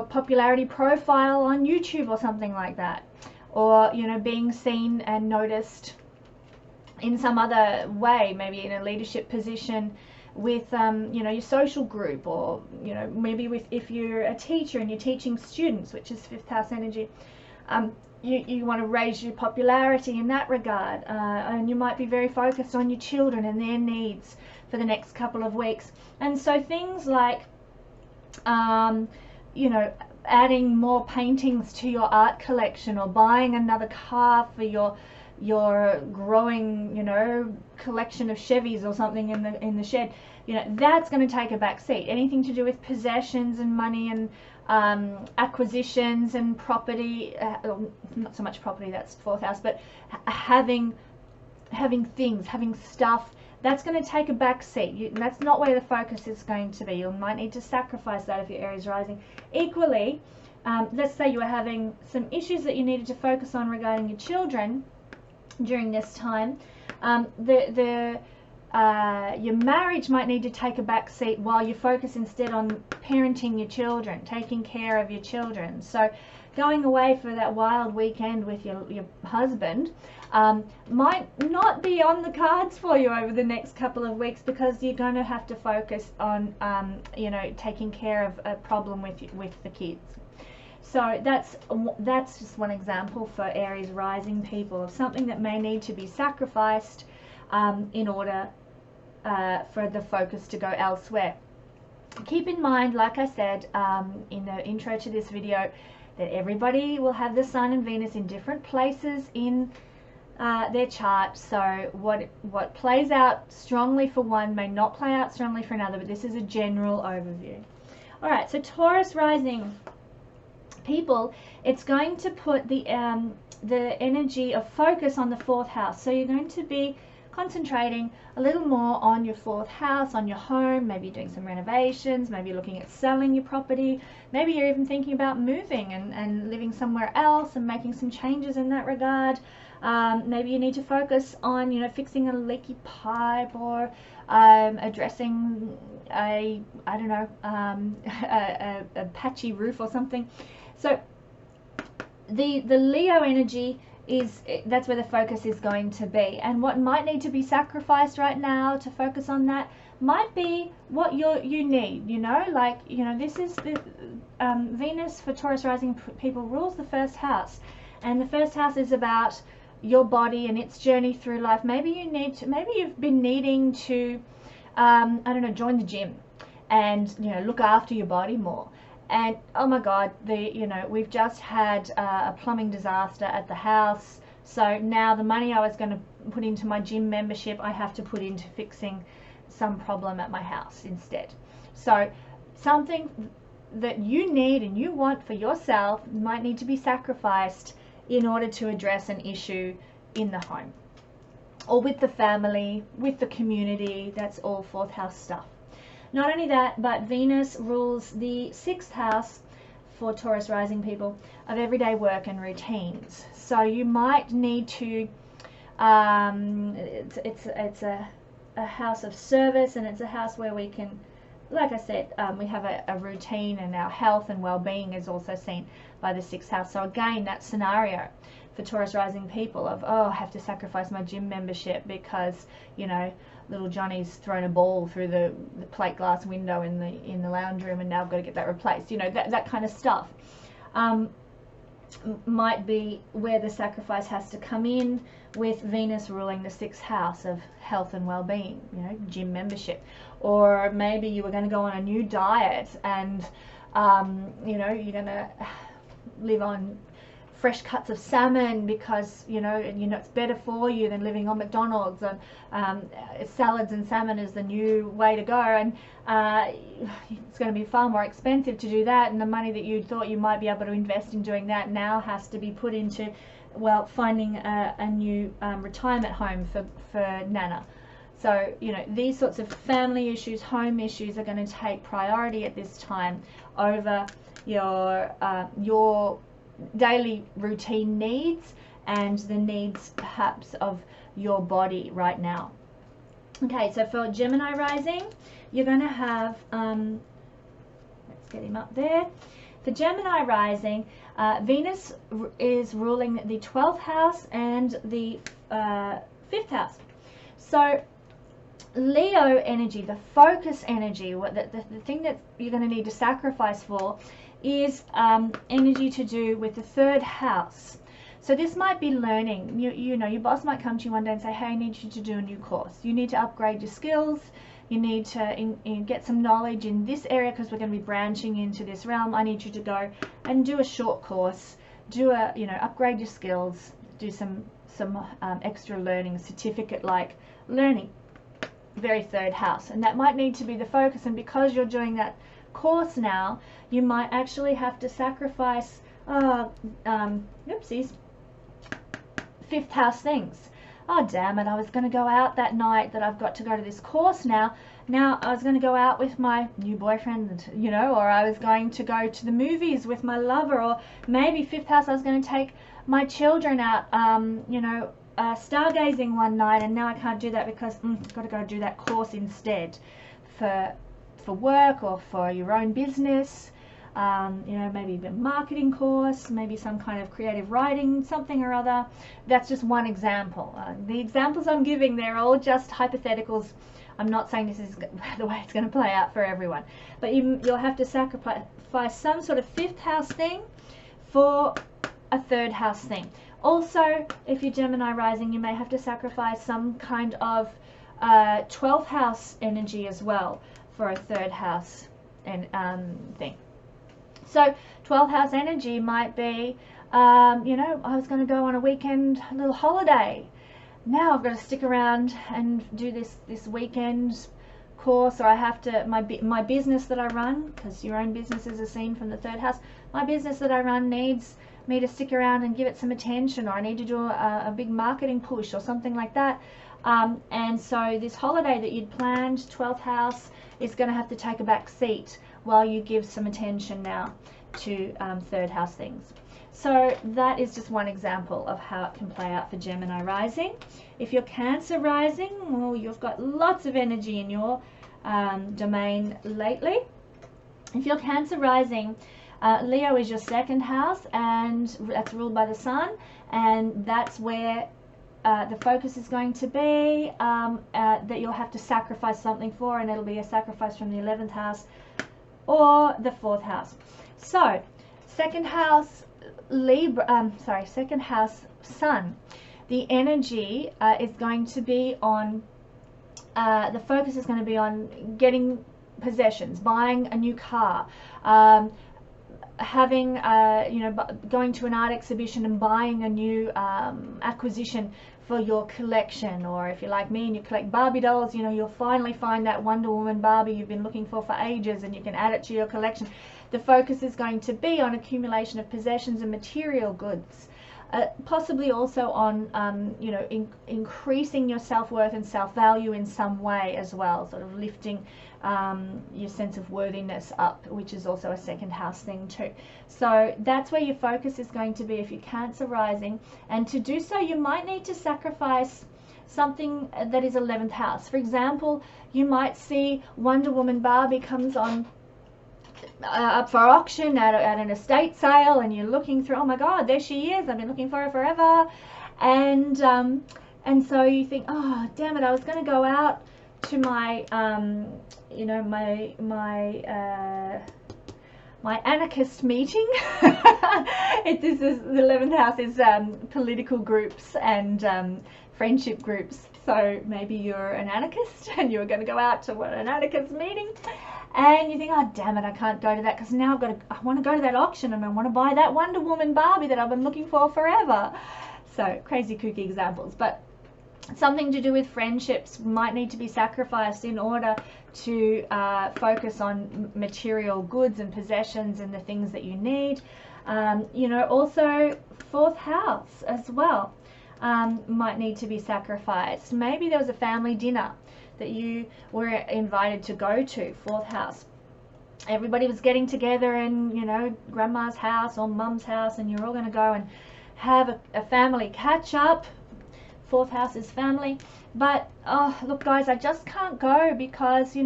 popularity profile on YouTube or something like that, or you know, being seen and noticed in some other way, maybe in a leadership position with you know, your social group, or you know, maybe with, if you're a teacher and you're teaching students, which is 5th house energy, you want to raise your popularity in that regard, and you might be very focused on your children and their needs for the next couple of weeks. And so things like you know, adding more paintings to your art collection, or buying another car for your growing, you know, collection of Chevys or something in the shed, you know, that's going to take a back seat. Anything to do with possessions and money and acquisitions and property, not so much property, that's 4th house, but having things, having stuff, that's going to take a back seat. That's not where the focus is going to be. You might need to sacrifice that if you're Aries rising. Equally, let's say you are having some issues that you needed to focus on regarding your children during this time. Your marriage might need to take a back seat while you focus instead on parenting your children, taking care of your children. So going away for that wild weekend with your husband might not be on the cards for you over the next couple of weeks, because you're going to have to focus on you know, taking care of a problem with the kids. So that's just one example for Aries rising people of something that may need to be sacrificed in order for the focus to go elsewhere. Keep in mind, like I said in the intro to this video, that everybody will have the Sun and Venus in different places in their chart. So what plays out strongly for one may not play out strongly for another, but this is a general overview. All right, so Taurus rising people, it's going to put the energy of focus on the 4th house. So you're going to be concentrating a little more on your 4th house, on your home. Maybe you're doing some renovations, maybe you're looking at selling your property, maybe you're even thinking about moving and living somewhere else and making some changes in that regard. Maybe you need to focus on, you know, fixing a leaky pipe, or addressing a patchy roof or something. So the Leo energy that's where the focus is going to be, and what might need to be sacrificed right now to focus on that might be what you need, you know, like, you know, this is the Venus for Taurus rising people rules the 1st house, and the 1st house is about your body and its journey through life. Maybe you've been needing to I don't know, join the gym and, you know, look after your body more. And oh my God, you know, we've just had a plumbing disaster at the house. So now the money I was going to put into my gym membership, I have to put into fixing some problem at my house instead. So something that you need and you want for yourself might need to be sacrificed in order to address an issue in the home, or with the family, with the community. That's all 4th house stuff. Not only that, but Venus rules the 6th house for Taurus rising people of everyday work and routines. So you might need to, it's a house of service, and it's a house where we can, like I said, we have a routine, and our health and well-being is also seen by the 6th house. So again, that scenario for Taurus rising people of, oh, I have to sacrifice my gym membership because, you know, little Johnny's thrown a ball through the plate glass window in the lounge room, and now I've got to get that replaced. You know, that kind of stuff might be where the sacrifice has to come in, with Venus ruling the 6th house of health and well-being, you know, gym membership. Or maybe you were going to go on a new diet, and you know, you're going to live on fresh cuts of salmon because you know it's better for you than living on McDonald's, and salads and salmon is the new way to go, and it's going to be far more expensive to do that, and the money that you thought you might be able to invest in doing that now has to be put into, well, finding a new retirement home for Nana. So, you know, these sorts of family issues, home issues are going to take priority at this time over your daily routine needs and the needs perhaps of your body right now. Okay, so for Gemini rising, you're going to have, let's get him up there. For Gemini rising, Venus is ruling the 12th house and the 5th house. So Leo energy, the focus energy, the thing that you're going to need to sacrifice for is energy to do with the 3rd house. So this might be learning. You know, your boss might come to you one day and say, hey, I need you to do a new course. You need to upgrade your skills. You need to get some knowledge in this area because we're going to be branching into this realm. I need you to go and do a short course, upgrade your skills, do some extra learning, certificate-like learning. Very 3rd house, and that might need to be the focus. And because you're doing that course now, you might actually have to sacrifice oopsies, 5th house things. Oh damn it, I was going to go out that night that I've got to go to this course now I was going to go out with my new boyfriend, you know, or I was going to go to the movies with my lover, or maybe 5th house, I was going to take my children out stargazing one night, and now I can't do that because I've got to go do that course instead for work or for your own business. Maybe a marketing course, maybe some kind of creative writing, something or other. That's just one example. The examples I'm giving, they're all just hypotheticals. I'm not saying this is the way it's going to play out for everyone, but you'll have to sacrifice some sort of 5th house thing for a 3rd house thing. Also, if you're Gemini rising, you may have to sacrifice some kind of 12th house energy as well for a 3rd house thing. So 12th house energy might be, I was going to go on a weekend, a little holiday. Now I've got to stick around and do this weekend course, or I have to, my business that I run, because your own businesses are seen from the 3rd house, my business that I run needs me to stick around and give it some attention, or I need to do a big marketing push or something like that. And so this holiday that you'd planned, 12th house, is going to have to take a back seat while you give some attention now to third house things. So that is just one example of how it can play out for Gemini rising. If you're Cancer rising, well, you've got lots of energy in your domain lately. If you're Cancer rising, Leo is your second house, and that's ruled by the sun, and that's where the focus is going to be, that you'll have to sacrifice something for, and it'll be a sacrifice from the 11th house or the 4th house. So second house second house sun, the energy is going to be on, the focus is going to be on getting possessions, buying a new car, having going to an art exhibition and buying a new acquisition for your collection. Or if you're like me and you collect Barbie dolls, you'll finally find that Wonder Woman Barbie you've been looking for ages, and you can add it to your collection. The focus is going to be on accumulation of possessions and material goods, possibly also on increasing your self-worth and self-value in some way as well, sort of lifting your sense of worthiness up, which is also a second house thing too. So that's where your focus is going to be if you're Cancer rising, and to do so you might need to sacrifice something that is 11th house. For example, you might see Wonder Woman Barbie comes on up for auction at an estate sale, and you're looking through, oh my god, there she is, I've been looking for her forever, and so you think, oh damn it, I was going to go out to my my anarchist meeting. This is the 11th house is political groups and friendship groups. So maybe you're an anarchist and you're going to go out to an anarchist meeting, and you think, oh damn it, I can't go to that because now I want to go to that auction and I want to buy that Wonder Woman Barbie that I've been looking for forever. So crazy kooky examples, but something to do with friendships might need to be sacrificed in order to focus on material goods and possessions and the things that you need. Also 4th house as well might need to be sacrificed. Maybe there was a family dinner that you were invited to go to, 4th house. Everybody was getting together in, grandma's house or mum's house, and you're all going to go and have a family catch up. 4th house is family, but oh look guys, I just can't go because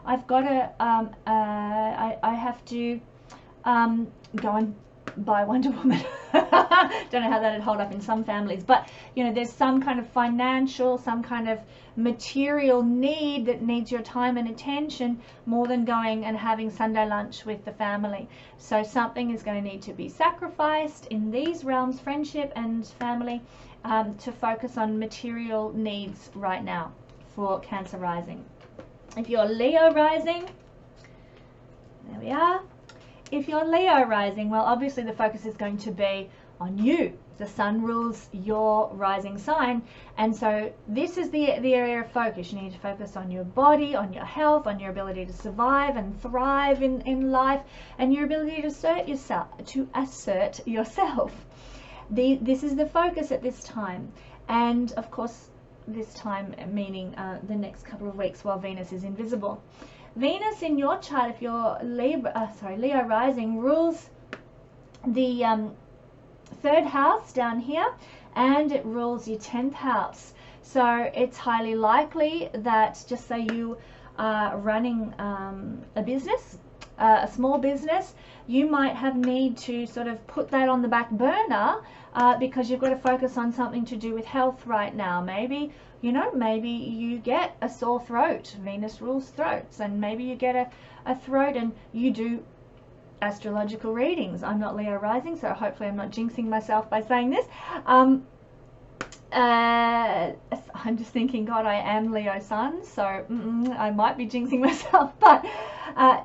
I've got to I have to go and buy Wonder Woman. Don't know how that'd hold up in some families, but there's some kind of financial, some kind of material need that needs your time and attention more than going and having Sunday lunch with the family. So something is going to need to be sacrificed in these realms, friendship and family, to focus on material needs right now for Cancer rising. If you're Leo rising, there we are. If you're Leo rising, well, obviously the focus is going to be on you. The sun rules your rising sign, and so this is the area of focus. You need to focus on your body, on your health, on your ability to survive and thrive in life, and your ability to assert yourself. This is the focus at this time, and of course this time meaning the next couple of weeks while Venus is invisible. Venus in your chart, if you're Leo rising, rules the 3rd house down here, and it rules your 10th house. So it's highly likely that, just say you are running a business, a small business, you might have need to sort of put that on the back burner because you've got to focus on something to do with health right now. Maybe maybe you get a sore throat. Venus rules throats, and maybe you get a throat and you do astrological readings. I'm not Leo rising, so hopefully I'm not jinxing myself by saying this. I'm just thinking, God, I am Leo sun, so I might be jinxing myself, but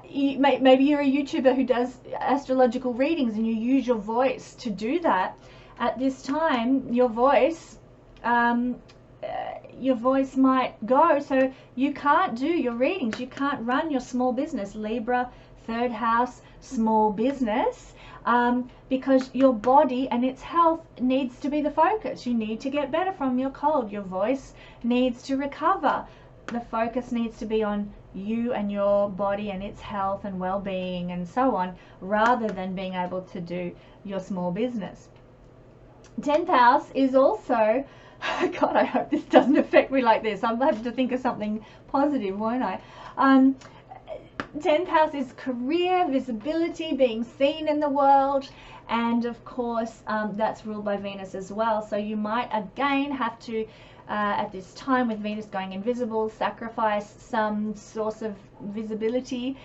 maybe you're a YouTuber who does astrological readings and you use your voice to do that. At this time, your voice your voice might go. So you can't do your readings, you can't run your small business, Libra, third house, small business, because your body and its health needs to be the focus. You need to get better from your cold. Your voice needs to recover. The focus needs to be on you and your body and its health and well-being and so on, rather than being able to do your small business. 10th house is also, God, I hope this doesn't affect me like this. I'll have to think of something positive, won't I? 10th house is career, visibility, being seen in the world, and of course that's ruled by Venus as well. So you might again have to, at this time with Venus going invisible, sacrifice some source of visibility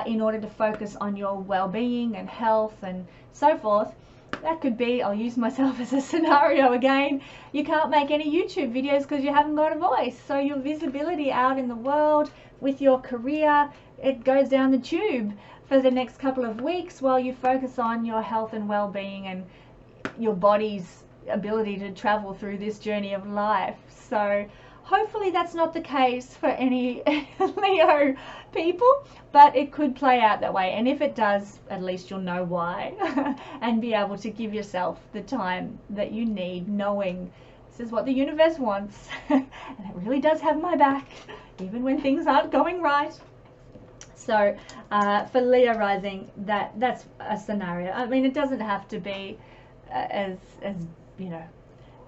in order to focus on your well-being and health and so forth. That could be, I'll use myself as a scenario again, you can't make any YouTube videos because you haven't got a voice. So your visibility out in the world with your career, it goes down the tube for the next couple of weeks while you focus on your health and well-being and your body's ability to travel through this journey of life. So hopefully that's not the case for any Leo people, but it could play out that way. And if it does, at least you'll know why and be able to give yourself the time that you need, knowing this is what the universe wants and it really does have my back, even when things aren't going right. So for Leo rising, that's a scenario. I mean, it doesn't have to be as you know,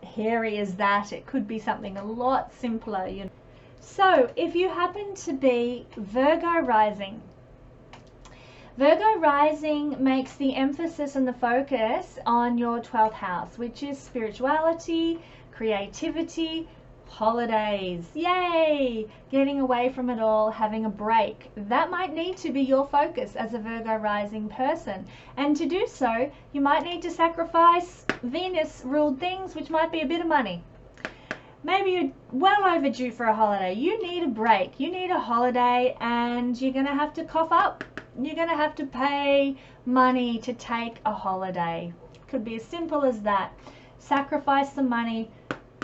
hairy as that. It could be something a lot simpler, you know. So if you happen to be Virgo rising, Virgo rising makes the emphasis and the focus on your 12th house, which is spirituality, creativity, holidays. Yay! Getting away from it all, having a break. That might need to be your focus as a Virgo rising person. And to do so, you might need to sacrifice Venus ruled things, which might be a bit of money. Maybe you're well overdue for a holiday. You need a break. You need a holiday, and you're going to have to cough up. You're going to have to pay money to take a holiday. Could be as simple as that. Sacrifice some money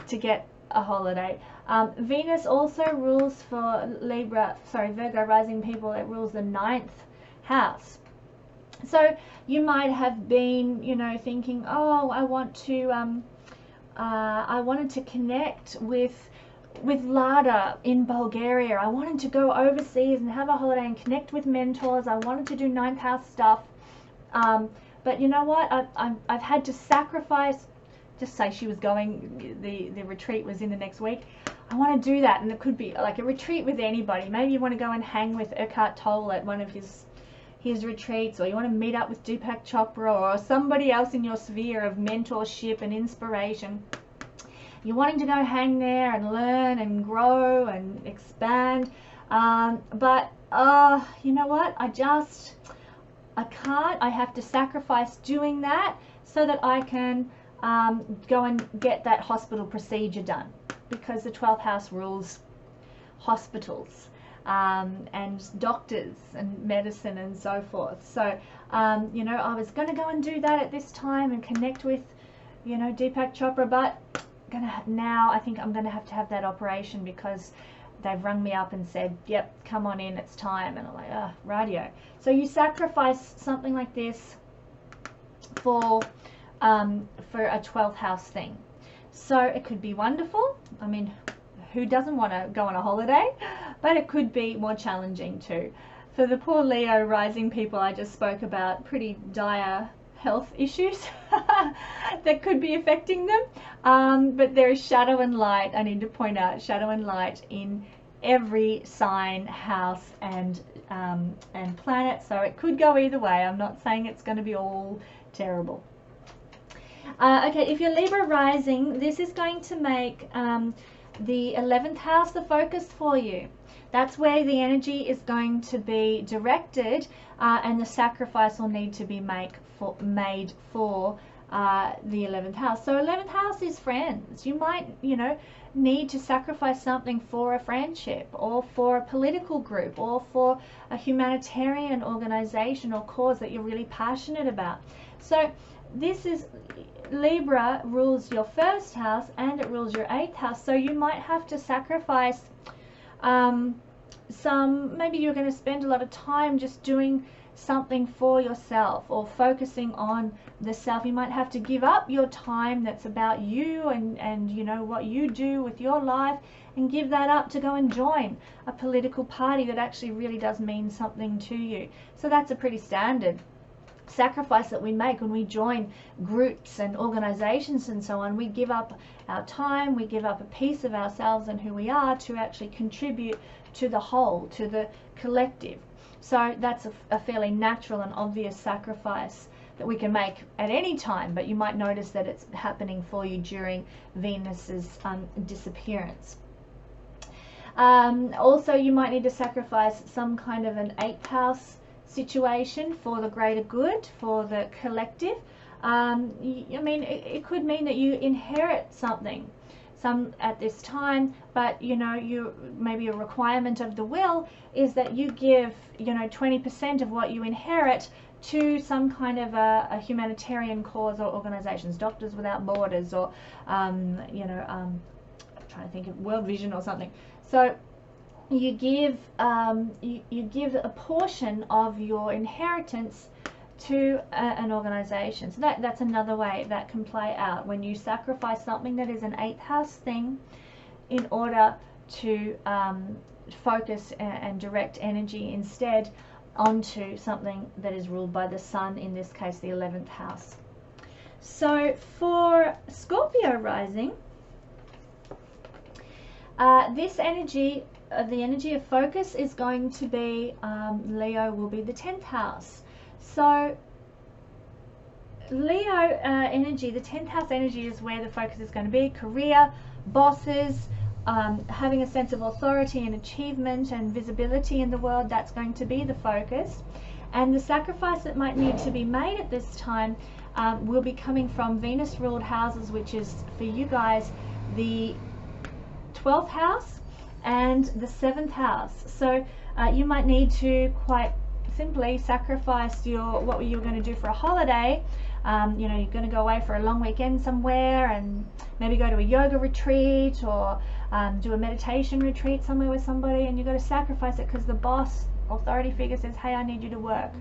to get a holiday. Venus also rules for Virgo rising people. It rules the 9th house. So you might have been, you know, thinking, oh, I wanted to connect with Lada in Bulgaria. I wanted to go overseas and have a holiday and connect with mentors. I wanted to do 9th house stuff. But you know what? I've had to sacrifice. Just say she was going, the retreat was in the next week. I want to do that, and it could be like a retreat with anybody. Maybe you want to go and hang with Eckhart Tolle at one of his retreats, or you want to meet up with Deepak Chopra or somebody else in your sphere of mentorship and inspiration. You're wanting to go hang there and learn and grow and expand. But you know what? I can't. I have to sacrifice doing that so that I can go and get that hospital procedure done, because the 12th house rules hospitals and doctors and medicine and so forth. So you know, I was going to go and do that at this time and connect with, you know, Deepak Chopra, but now I think I'm going to have that operation because they've rung me up and said, yep, come on in, it's time. And I'm like, oh, radio. So you sacrifice something like this for a 12th house thing. So it could be wonderful. I mean, who doesn't want to go on a holiday? But it could be more challenging too. For the poor Leo rising people I just spoke about, pretty dire health issues that could be affecting them. But there is shadow and light. I need to point out shadow and light in every sign, house, and planet. So it could go either way. I'm not saying it's going to be all terrible. Okay, if you're Libra rising, this is going to make the 11th house the focus for you. That's where the energy is going to be directed, and the sacrifice will need to be made for the 11th house. So 11th house is friends. You might, you know, need to sacrifice something for a friendship or for a political group or for a humanitarian organization or cause that you're really passionate about. So this is, Libra rules your first house and it rules your 8th house, so you might have to sacrifice maybe you're going to spend a lot of time just doing something for yourself or focusing on the self. You might have to give up your time that's about you and you know what you do with your life, and give that up to go and join a political party that actually really does mean something to you. So that's a pretty standard sacrifice that we make when we join groups and organizations and so on. We give up our time, we give up a piece of ourselves and who we are to actually contribute to the whole, to the collective. So that's a fairly natural and obvious sacrifice that we can make at any time, but you might notice that it's happening for you during Venus's disappearance. Also, you might need to sacrifice some kind of an 8th house situation for the greater good, for the collective. I mean, it could mean that you inherit something at this time, but you know, maybe a requirement of the will is that you give, you know, 20% of what you inherit to some kind of a humanitarian cause or organizations, Doctors Without Borders, or you know, I'm trying to think of World Vision or something. So you give you give a portion of your inheritance to an organization. So that's another way that can play out, when you sacrifice something that is an 8th house thing in order to focus and direct energy instead onto something that is ruled by the sun, in this case the 11th house. So for Scorpio rising, this energy, the energy of focus, is going to be, Leo will be the 10th house. So Leo energy, the 10th house energy, is where the focus is going to be. Career, bosses, having a sense of authority and achievement and visibility in the world, that's going to be the focus. And the sacrifice that might need to be made at this time will be coming from Venus ruled houses, which is for you guys the 12th house and the 7th house. So you might need to quite simply sacrifice what you were going to do for a holiday. You know, you're going to go away for a long weekend somewhere and maybe go to a yoga retreat or do a meditation retreat somewhere with somebody, and you've got to sacrifice it because the boss, authority figure, says, hey, I need you to work.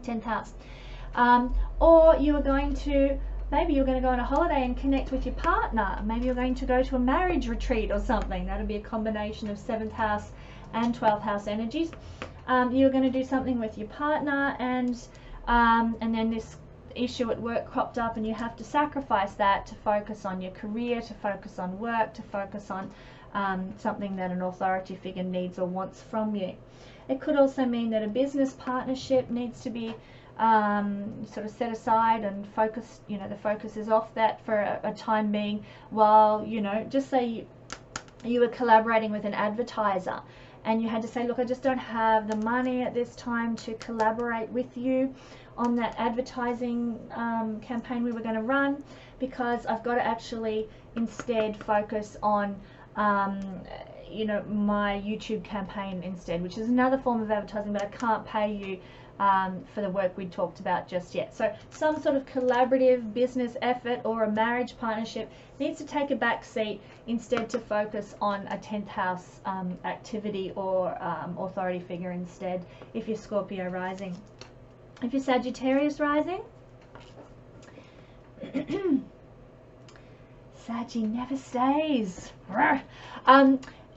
10th house. Or you are going to, maybe you're going to go on a holiday and connect with your partner. Maybe you're going to go to a marriage retreat or something. That'll be a combination of 7th house and 12th house energies. You're going to do something with your partner, and then this issue at work cropped up, and you have to sacrifice that to focus on your career, to focus on work, to focus on something that an authority figure needs or wants from you. It could also mean that a business partnership needs to be sort of set aside and focus, you know, the focus is off that for a time being, while, you know, just say you were collaborating with an advertiser and you had to say, look, I just don't have the money at this time to collaborate with you on that advertising campaign we were going to run, because I've got to actually instead focus on you know, my YouTube campaign instead, which is another form of advertising, but I can't pay you for the work we talked about just yet. So some sort of collaborative business effort or a marriage partnership needs to take a back seat instead, to focus on a 10th house activity or authority figure instead, if you're Scorpio rising. If you're Sagittarius rising, Saggy never stays.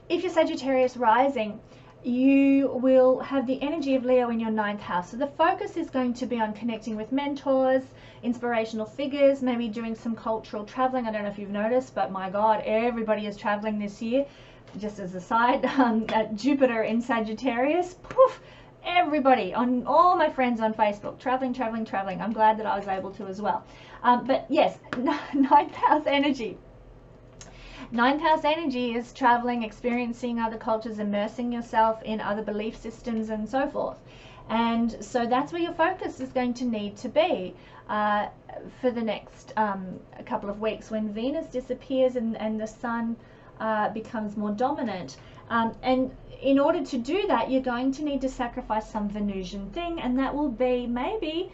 If you're Sagittarius rising, you will have the energy of Leo in your 9th house. So the focus is going to be on connecting with mentors, inspirational figures, maybe doing some cultural traveling. I don't know if you've noticed, but my God, everybody is traveling this year. Just as a side, Jupiter in Sagittarius, poof, everybody, on all my friends on Facebook, traveling. I'm glad that I was able to as well. But yes, 9th house energy. 9th house energy is traveling, experiencing other cultures, immersing yourself in other belief systems and so forth. And so that's where your focus is going to need to be for the next couple of weeks, when Venus disappears and the sun becomes more dominant. And in order to do that, you're going to need to sacrifice some Venusian thing, and that will be maybe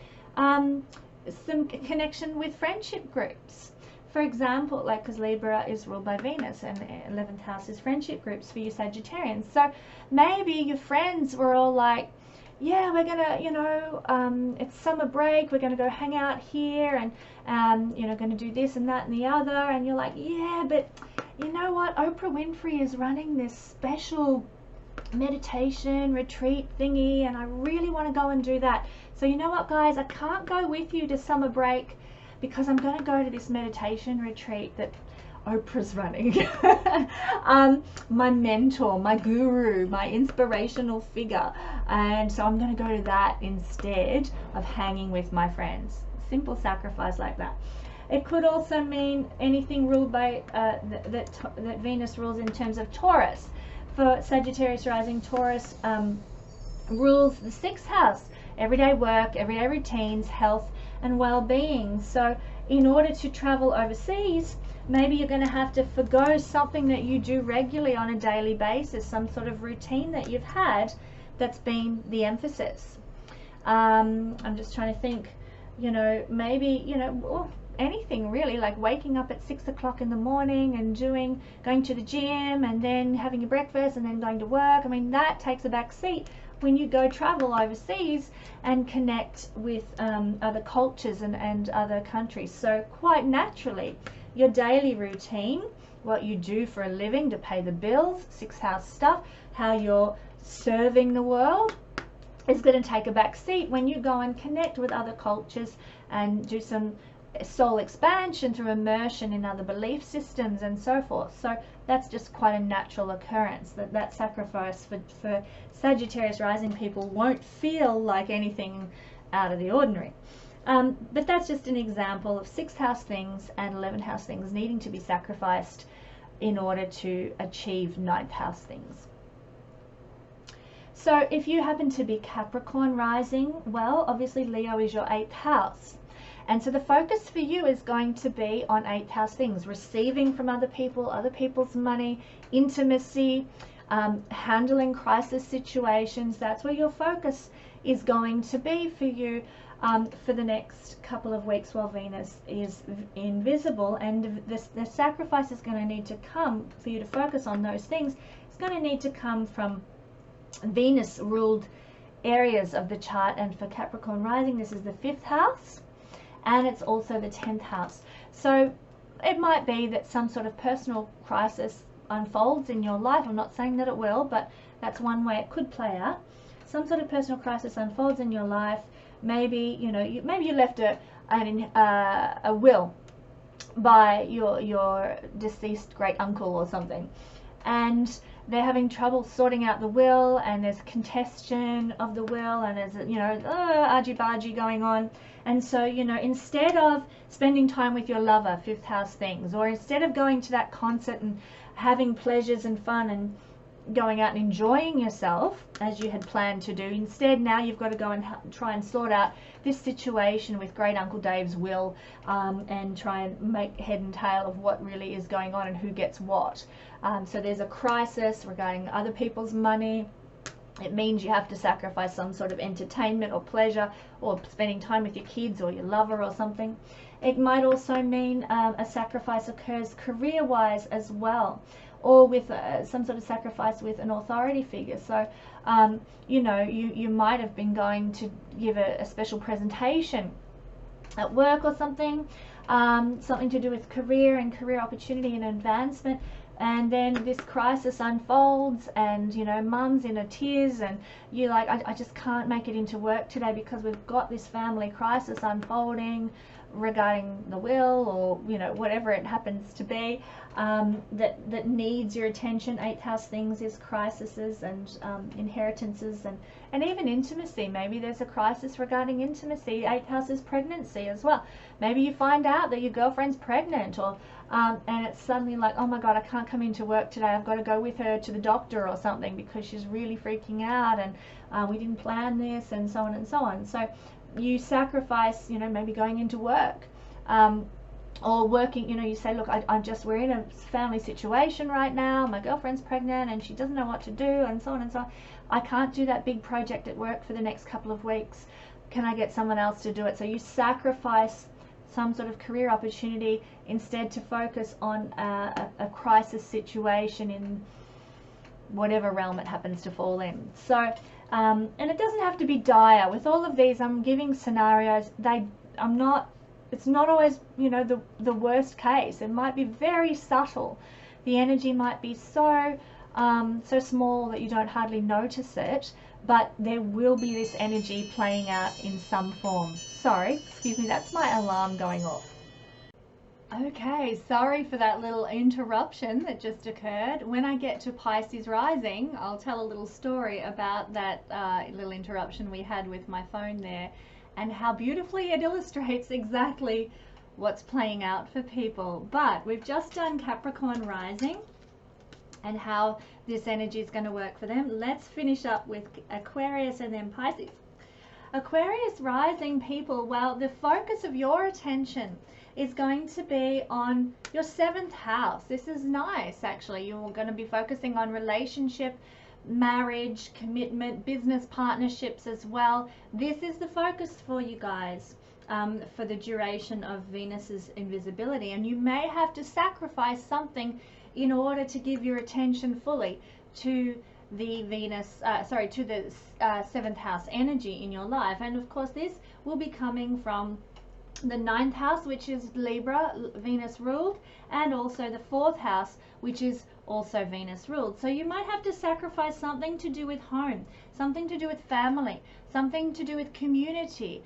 some connection with friendship groups. For example, like, because Libra is ruled by Venus and 11th house is friendship groups for you Sagittarians. So maybe your friends were all like, yeah, we're gonna, you know, it's summer break, we're gonna go hang out here, and you know, gonna do this and that and the other, and you're like, yeah, but you know what, Oprah Winfrey is running this special meditation retreat thingy, and I really want to go and do that. So you know what, guys, I can't go with you to summer break because I'm going to go to this meditation retreat that Oprah's running. My mentor, my guru, my inspirational figure, and so I'm going to go to that instead of hanging with my friends. Simple sacrifice like that. It could also mean anything ruled by that Venus rules in terms of Taurus. For Sagittarius rising, Taurus rules the 6th house, everyday work, everyday routines, health and well-being. So in order to travel overseas, maybe you're going to have to forgo something that you do regularly on a daily basis, some sort of routine that you've had that's been the emphasis. I'm just trying to think, you know, maybe, you know, anything really, like waking up at 6 o'clock in the morning and going to the gym and then having your breakfast and then going to work. I mean, that takes a back seat when you go travel overseas and connect with other cultures and other countries. So quite naturally, your daily routine, what you do for a living to pay the bills, 6th house stuff, how you're serving the world, is going to take a back seat when you go and connect with other cultures and do some soul expansion through immersion in other belief systems and so forth. So that's just quite a natural occurrence. That sacrifice for Sagittarius rising people won't feel like anything out of the ordinary. But that's just an example of 6th house things and 11th house things needing to be sacrificed in order to achieve 9th house things. So if you happen to be Capricorn rising, well, obviously Leo is your 8th house. And so the focus for you is going to be on 8th house things, receiving from other people, other people's money, intimacy, handling crisis situations. That's where your focus is going to be for you for the next couple of weeks while Venus is invisible. And the sacrifice is going to need to come for you to focus on those things. It's going to need to come from Venus ruled areas of the chart. And for Capricorn rising, this is the 5th house. And it's also the 10th house. So it might be that some sort of personal crisis unfolds in your life. I'm not saying that it will, but that's one way it could play out. Some sort of personal crisis unfolds in your life. Maybe, you know, maybe you left a will by your deceased great uncle or something, and they're having trouble sorting out the will, and there's contestation of the will, and there's, you know, argy-bargy going on. And so, you know, instead of spending time with your lover, 5th house things, or instead of going to that concert and having pleasures and fun and going out and enjoying yourself as you had planned to do, instead now you've got to go and try and sort out this situation with great Uncle Dave's will, and try and make head and tail of what really is going on and who gets what. So there's a crisis regarding other people's money. It means you have to sacrifice some sort of entertainment or pleasure, or spending time with your kids or your lover or something. It might also mean a sacrifice occurs career-wise as well, or with some sort of sacrifice with an authority figure. So, you know, you might have been going to give a special presentation at work or something, something to do with career and career opportunity and advancement. And then this crisis unfolds, and, you know, mum's in a tears, and you're like, I just can't make it into work today because we've got this family crisis unfolding regarding the will, or, you know, whatever it happens to be, that needs your attention. 8th house things is crises and inheritances and even intimacy. Maybe there's a crisis regarding intimacy. 8th house is pregnancy as well. Maybe you find out that your girlfriend's pregnant, or and it's suddenly like, oh my God, I can't come into work today. I've got to go with her to the doctor or something because she's really freaking out, and we didn't plan this, and so on and so on. So you sacrifice, you know, maybe going into work, or working, you know, you say, look, we're in a family situation right now. My girlfriend's pregnant and she doesn't know what to do, and so on and so on. I can't do that big project at work for the next couple of weeks, can I get someone else to do it? So you sacrifice some sort of career opportunity instead to focus on a crisis situation in whatever realm it happens to fall in. So and it doesn't have to be dire. With all of these, I'm giving scenarios. It's not always, you know, the worst case. It might be very subtle. The energy might be so small that you don't hardly notice it, but there will be this energy playing out in some form. Sorry, excuse me, that's my alarm going off. Okay, sorry for that little interruption that just occurred. When I get to Pisces Rising, I'll tell a little story about that little interruption we had with my phone there, and how beautifully it illustrates exactly what's playing out for people. But we've just done Capricorn Rising and how this energy is going to work for them. Let's finish up with Aquarius and then Pisces. Aquarius Rising people, well, the focus of your attention is going to be on your 7th house. This is nice, actually. You're going to be focusing on relationship, marriage, commitment, business partnerships as well. This is the focus for you guys for the duration of Venus's invisibility, and you may have to sacrifice something in order to give your attention fully to the to the 7th house energy in your life. And of course, this will be coming from the 9th house, which is Libra, Venus ruled, and also the 4th house, which is also Venus ruled. So you might have to sacrifice something to do with home, something to do with family, something to do with community,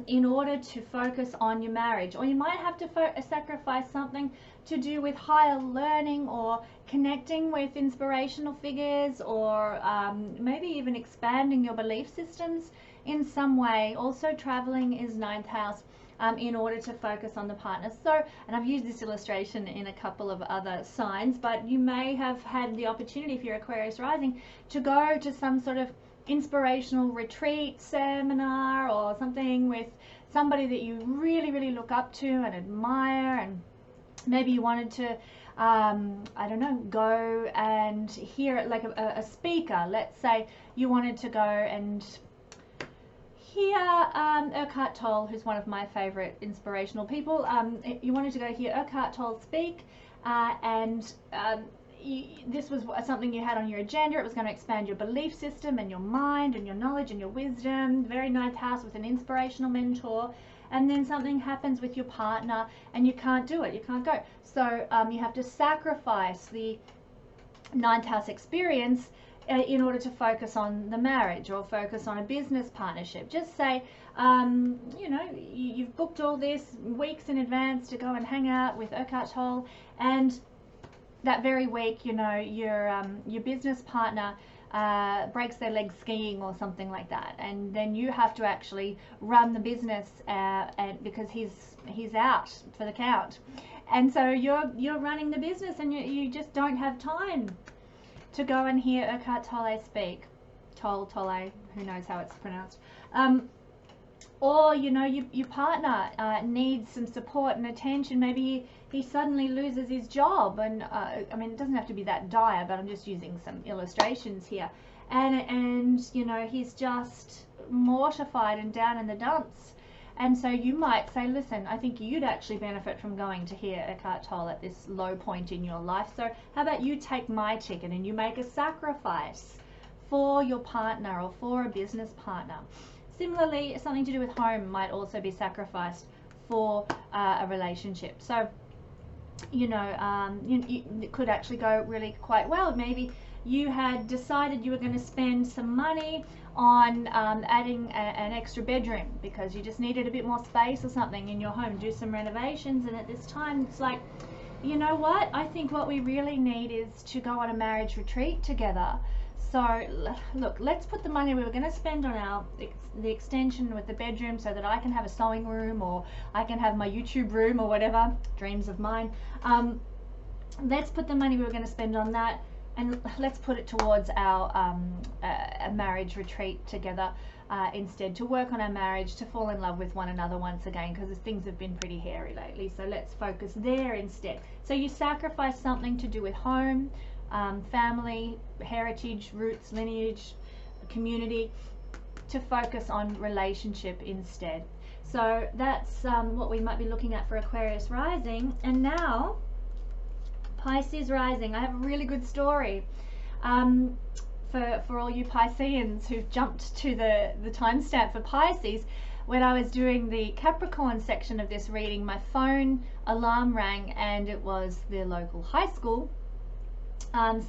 in order to focus on your marriage. Or you might have to sacrifice something to do with higher learning, or connecting with inspirational figures, or maybe even expanding your belief systems in some way. Also, traveling is 9th house. In order to focus on the partner. So, and I've used this illustration in a couple of other signs, but you may have had the opportunity, if you're Aquarius Rising, to go to some sort of inspirational retreat, seminar, or something with somebody that you really, really look up to and admire, and maybe you wanted to I don't know, go and hear it like a speaker. Let's say you wanted to go and hear Eckhart Tolle, who's one of my favorite inspirational people. You wanted to go hear Eckhart Tolle speak, and this was something you had on your agenda. It was going to expand your belief system and your mind and your knowledge and your wisdom. Very 9th house with an inspirational mentor. And then something happens with your partner and you can't do it. You can't go. So you have to sacrifice the 9th house experience in order to focus on the marriage, or focus on a business partnership. Just say, you know, you've booked all this weeks in advance to go and hang out with Eckhart Tolle, and that very week, you know, your business partner breaks their leg skiing or something like that, and then you have to actually run the business, and because he's out for the count, and so you're running the business, and you just don't have time to go and hear Eckhart Tolle speak. Tolle, who knows how it's pronounced. Or, you know, your partner needs some support and attention. Maybe he suddenly loses his job, and I mean, it doesn't have to be that dire, but I'm just using some illustrations here. And you know, he's just mortified and down in the dumps. And so you might say, listen, I think you'd actually benefit from going to hear Eckhart Tolle at this low point in your life. So how about you take my ticket and you make a sacrifice for your partner or for a business partner. Similarly, something to do with home might also be sacrificed for a relationship. So, you know, it could actually go really quite well. Maybe you had decided you were going to spend some money on adding an extra bedroom because you just needed a bit more space or something in your home, do some renovations, and at this time it's like, you know what, I think what we really need is to go on a marriage retreat together. So look, let's put the money we were going to spend on the extension with the bedroom so that I can have a sewing room, or I can have my YouTube room, or whatever, dreams of mine. Let's put the money we were going to spend on that, and let's put it towards our a marriage retreat together instead, to work on our marriage, to fall in love with one another once again, because things have been pretty hairy lately. So let's focus there instead. So you sacrifice something to do with home, family, heritage, roots, lineage, community, to focus on relationship instead. So that's what we might be looking at for Aquarius rising. And now Pisces rising. I have a really good story for all you Pisceans who've jumped to the timestamp for Pisces. When I was doing the Capricorn section of this reading, my phone alarm rang, and it was the local high school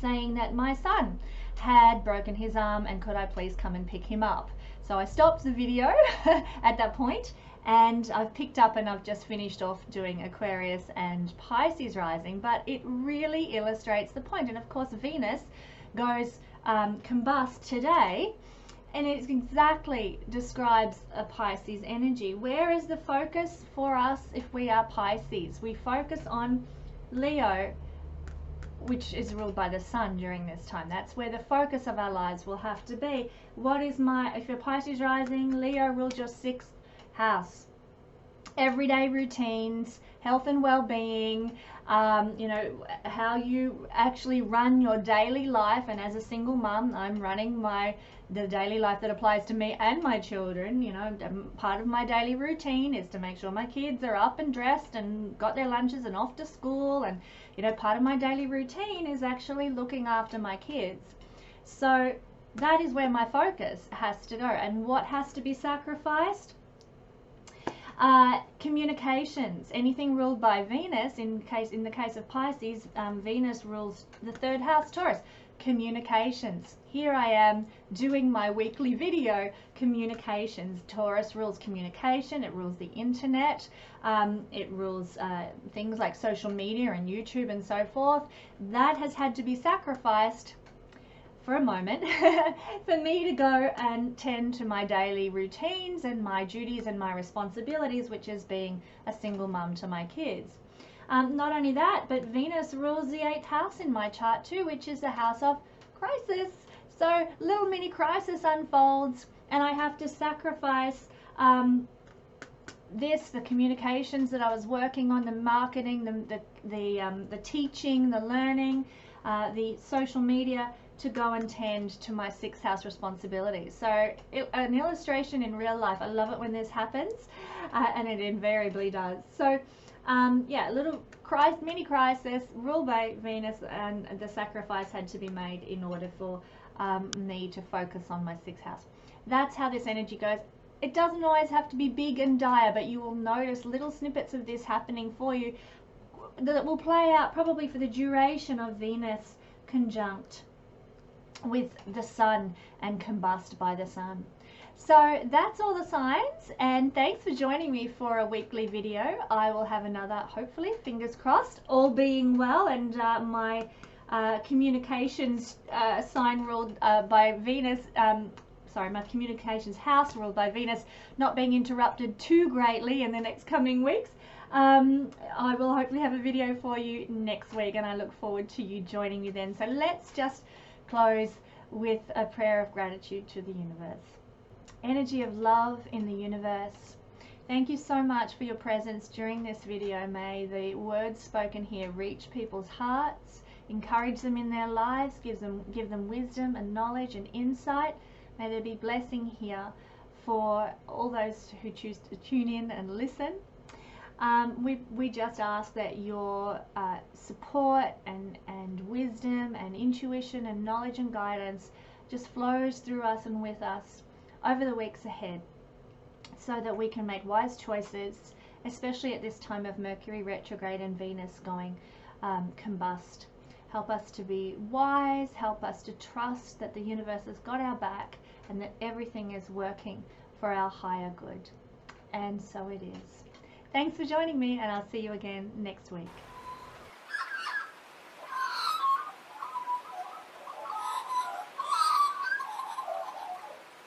saying that my son had broken his arm and could I please come and pick him up. So I stopped the video at that point, and I've picked up and I've just finished off doing Aquarius and Pisces rising, but it really illustrates the point. And of course Venus goes combust today, and it exactly describes a Pisces energy. Where is the focus for us if we are Pisces? We focus on Leo, which is ruled by the sun during this time. That's where the focus of our lives will have to be. What is if you're Pisces rising, Leo rules your 6th house. Everyday routines, health and well-being, you know, how you actually run your daily life. And as a single mum, I'm running the daily life that applies to me and my children. You know, part of my daily routine is to make sure my kids are up and dressed and got their lunches and off to school. And, you know, part of my daily routine is actually looking after my kids. So that is where my focus has to go. And what has to be sacrificed? Communications. Anything ruled by Venus, in the case of Pisces, Venus rules the 3rd house, Taurus. Communications. Here I am doing my weekly video, communications. Taurus rules communication, it rules the internet, it rules things like social media and YouTube and so forth. That has had to be sacrificed for a moment for me to go and tend to my daily routines and my duties and my responsibilities, which is being a single mum to my kids. Not only that, but Venus rules the 8th house in my chart too, which is the house of crisis. So little mini crisis unfolds, and I have to sacrifice the communications that I was working on, the marketing, the teaching, the learning, the social media, to go and tend to my 6th house responsibilities. So an illustration in real life. I love it when this happens, and it invariably does. So yeah, little mini crisis ruled by Venus, and the sacrifice had to be made in order for me to focus on my 6th house. That's how this energy goes. It doesn't always have to be big and dire, but you will notice little snippets of this happening for you that will play out probably for the duration of Venus conjunct with the sun and combust by the sun. So that's all the signs, and thanks for joining me for a weekly video. I will have another, hopefully, fingers crossed, all being well, and my communications sign ruled by Venus, sorry, my communications house ruled by Venus not being interrupted too greatly in the next coming weeks. I will hopefully have a video for you next week, and I look forward to you joining me then. So let's just close with a prayer of gratitude to the universe. Energy of love in the universe, thank you so much for your presence during this video. May the words spoken here reach people's hearts, encourage them in their lives, give them wisdom and knowledge and insight. May there be blessing here for all those who choose to tune in and listen. We just ask that your support and wisdom and intuition and knowledge and guidance just flows through us and with us over the weeks ahead, so that we can make wise choices, especially at this time of Mercury retrograde and Venus going combust. Help us to be wise, help us to trust that the universe has got our back and that everything is working for our higher good. And so it is. Thanks for joining me, and I'll see you again next week.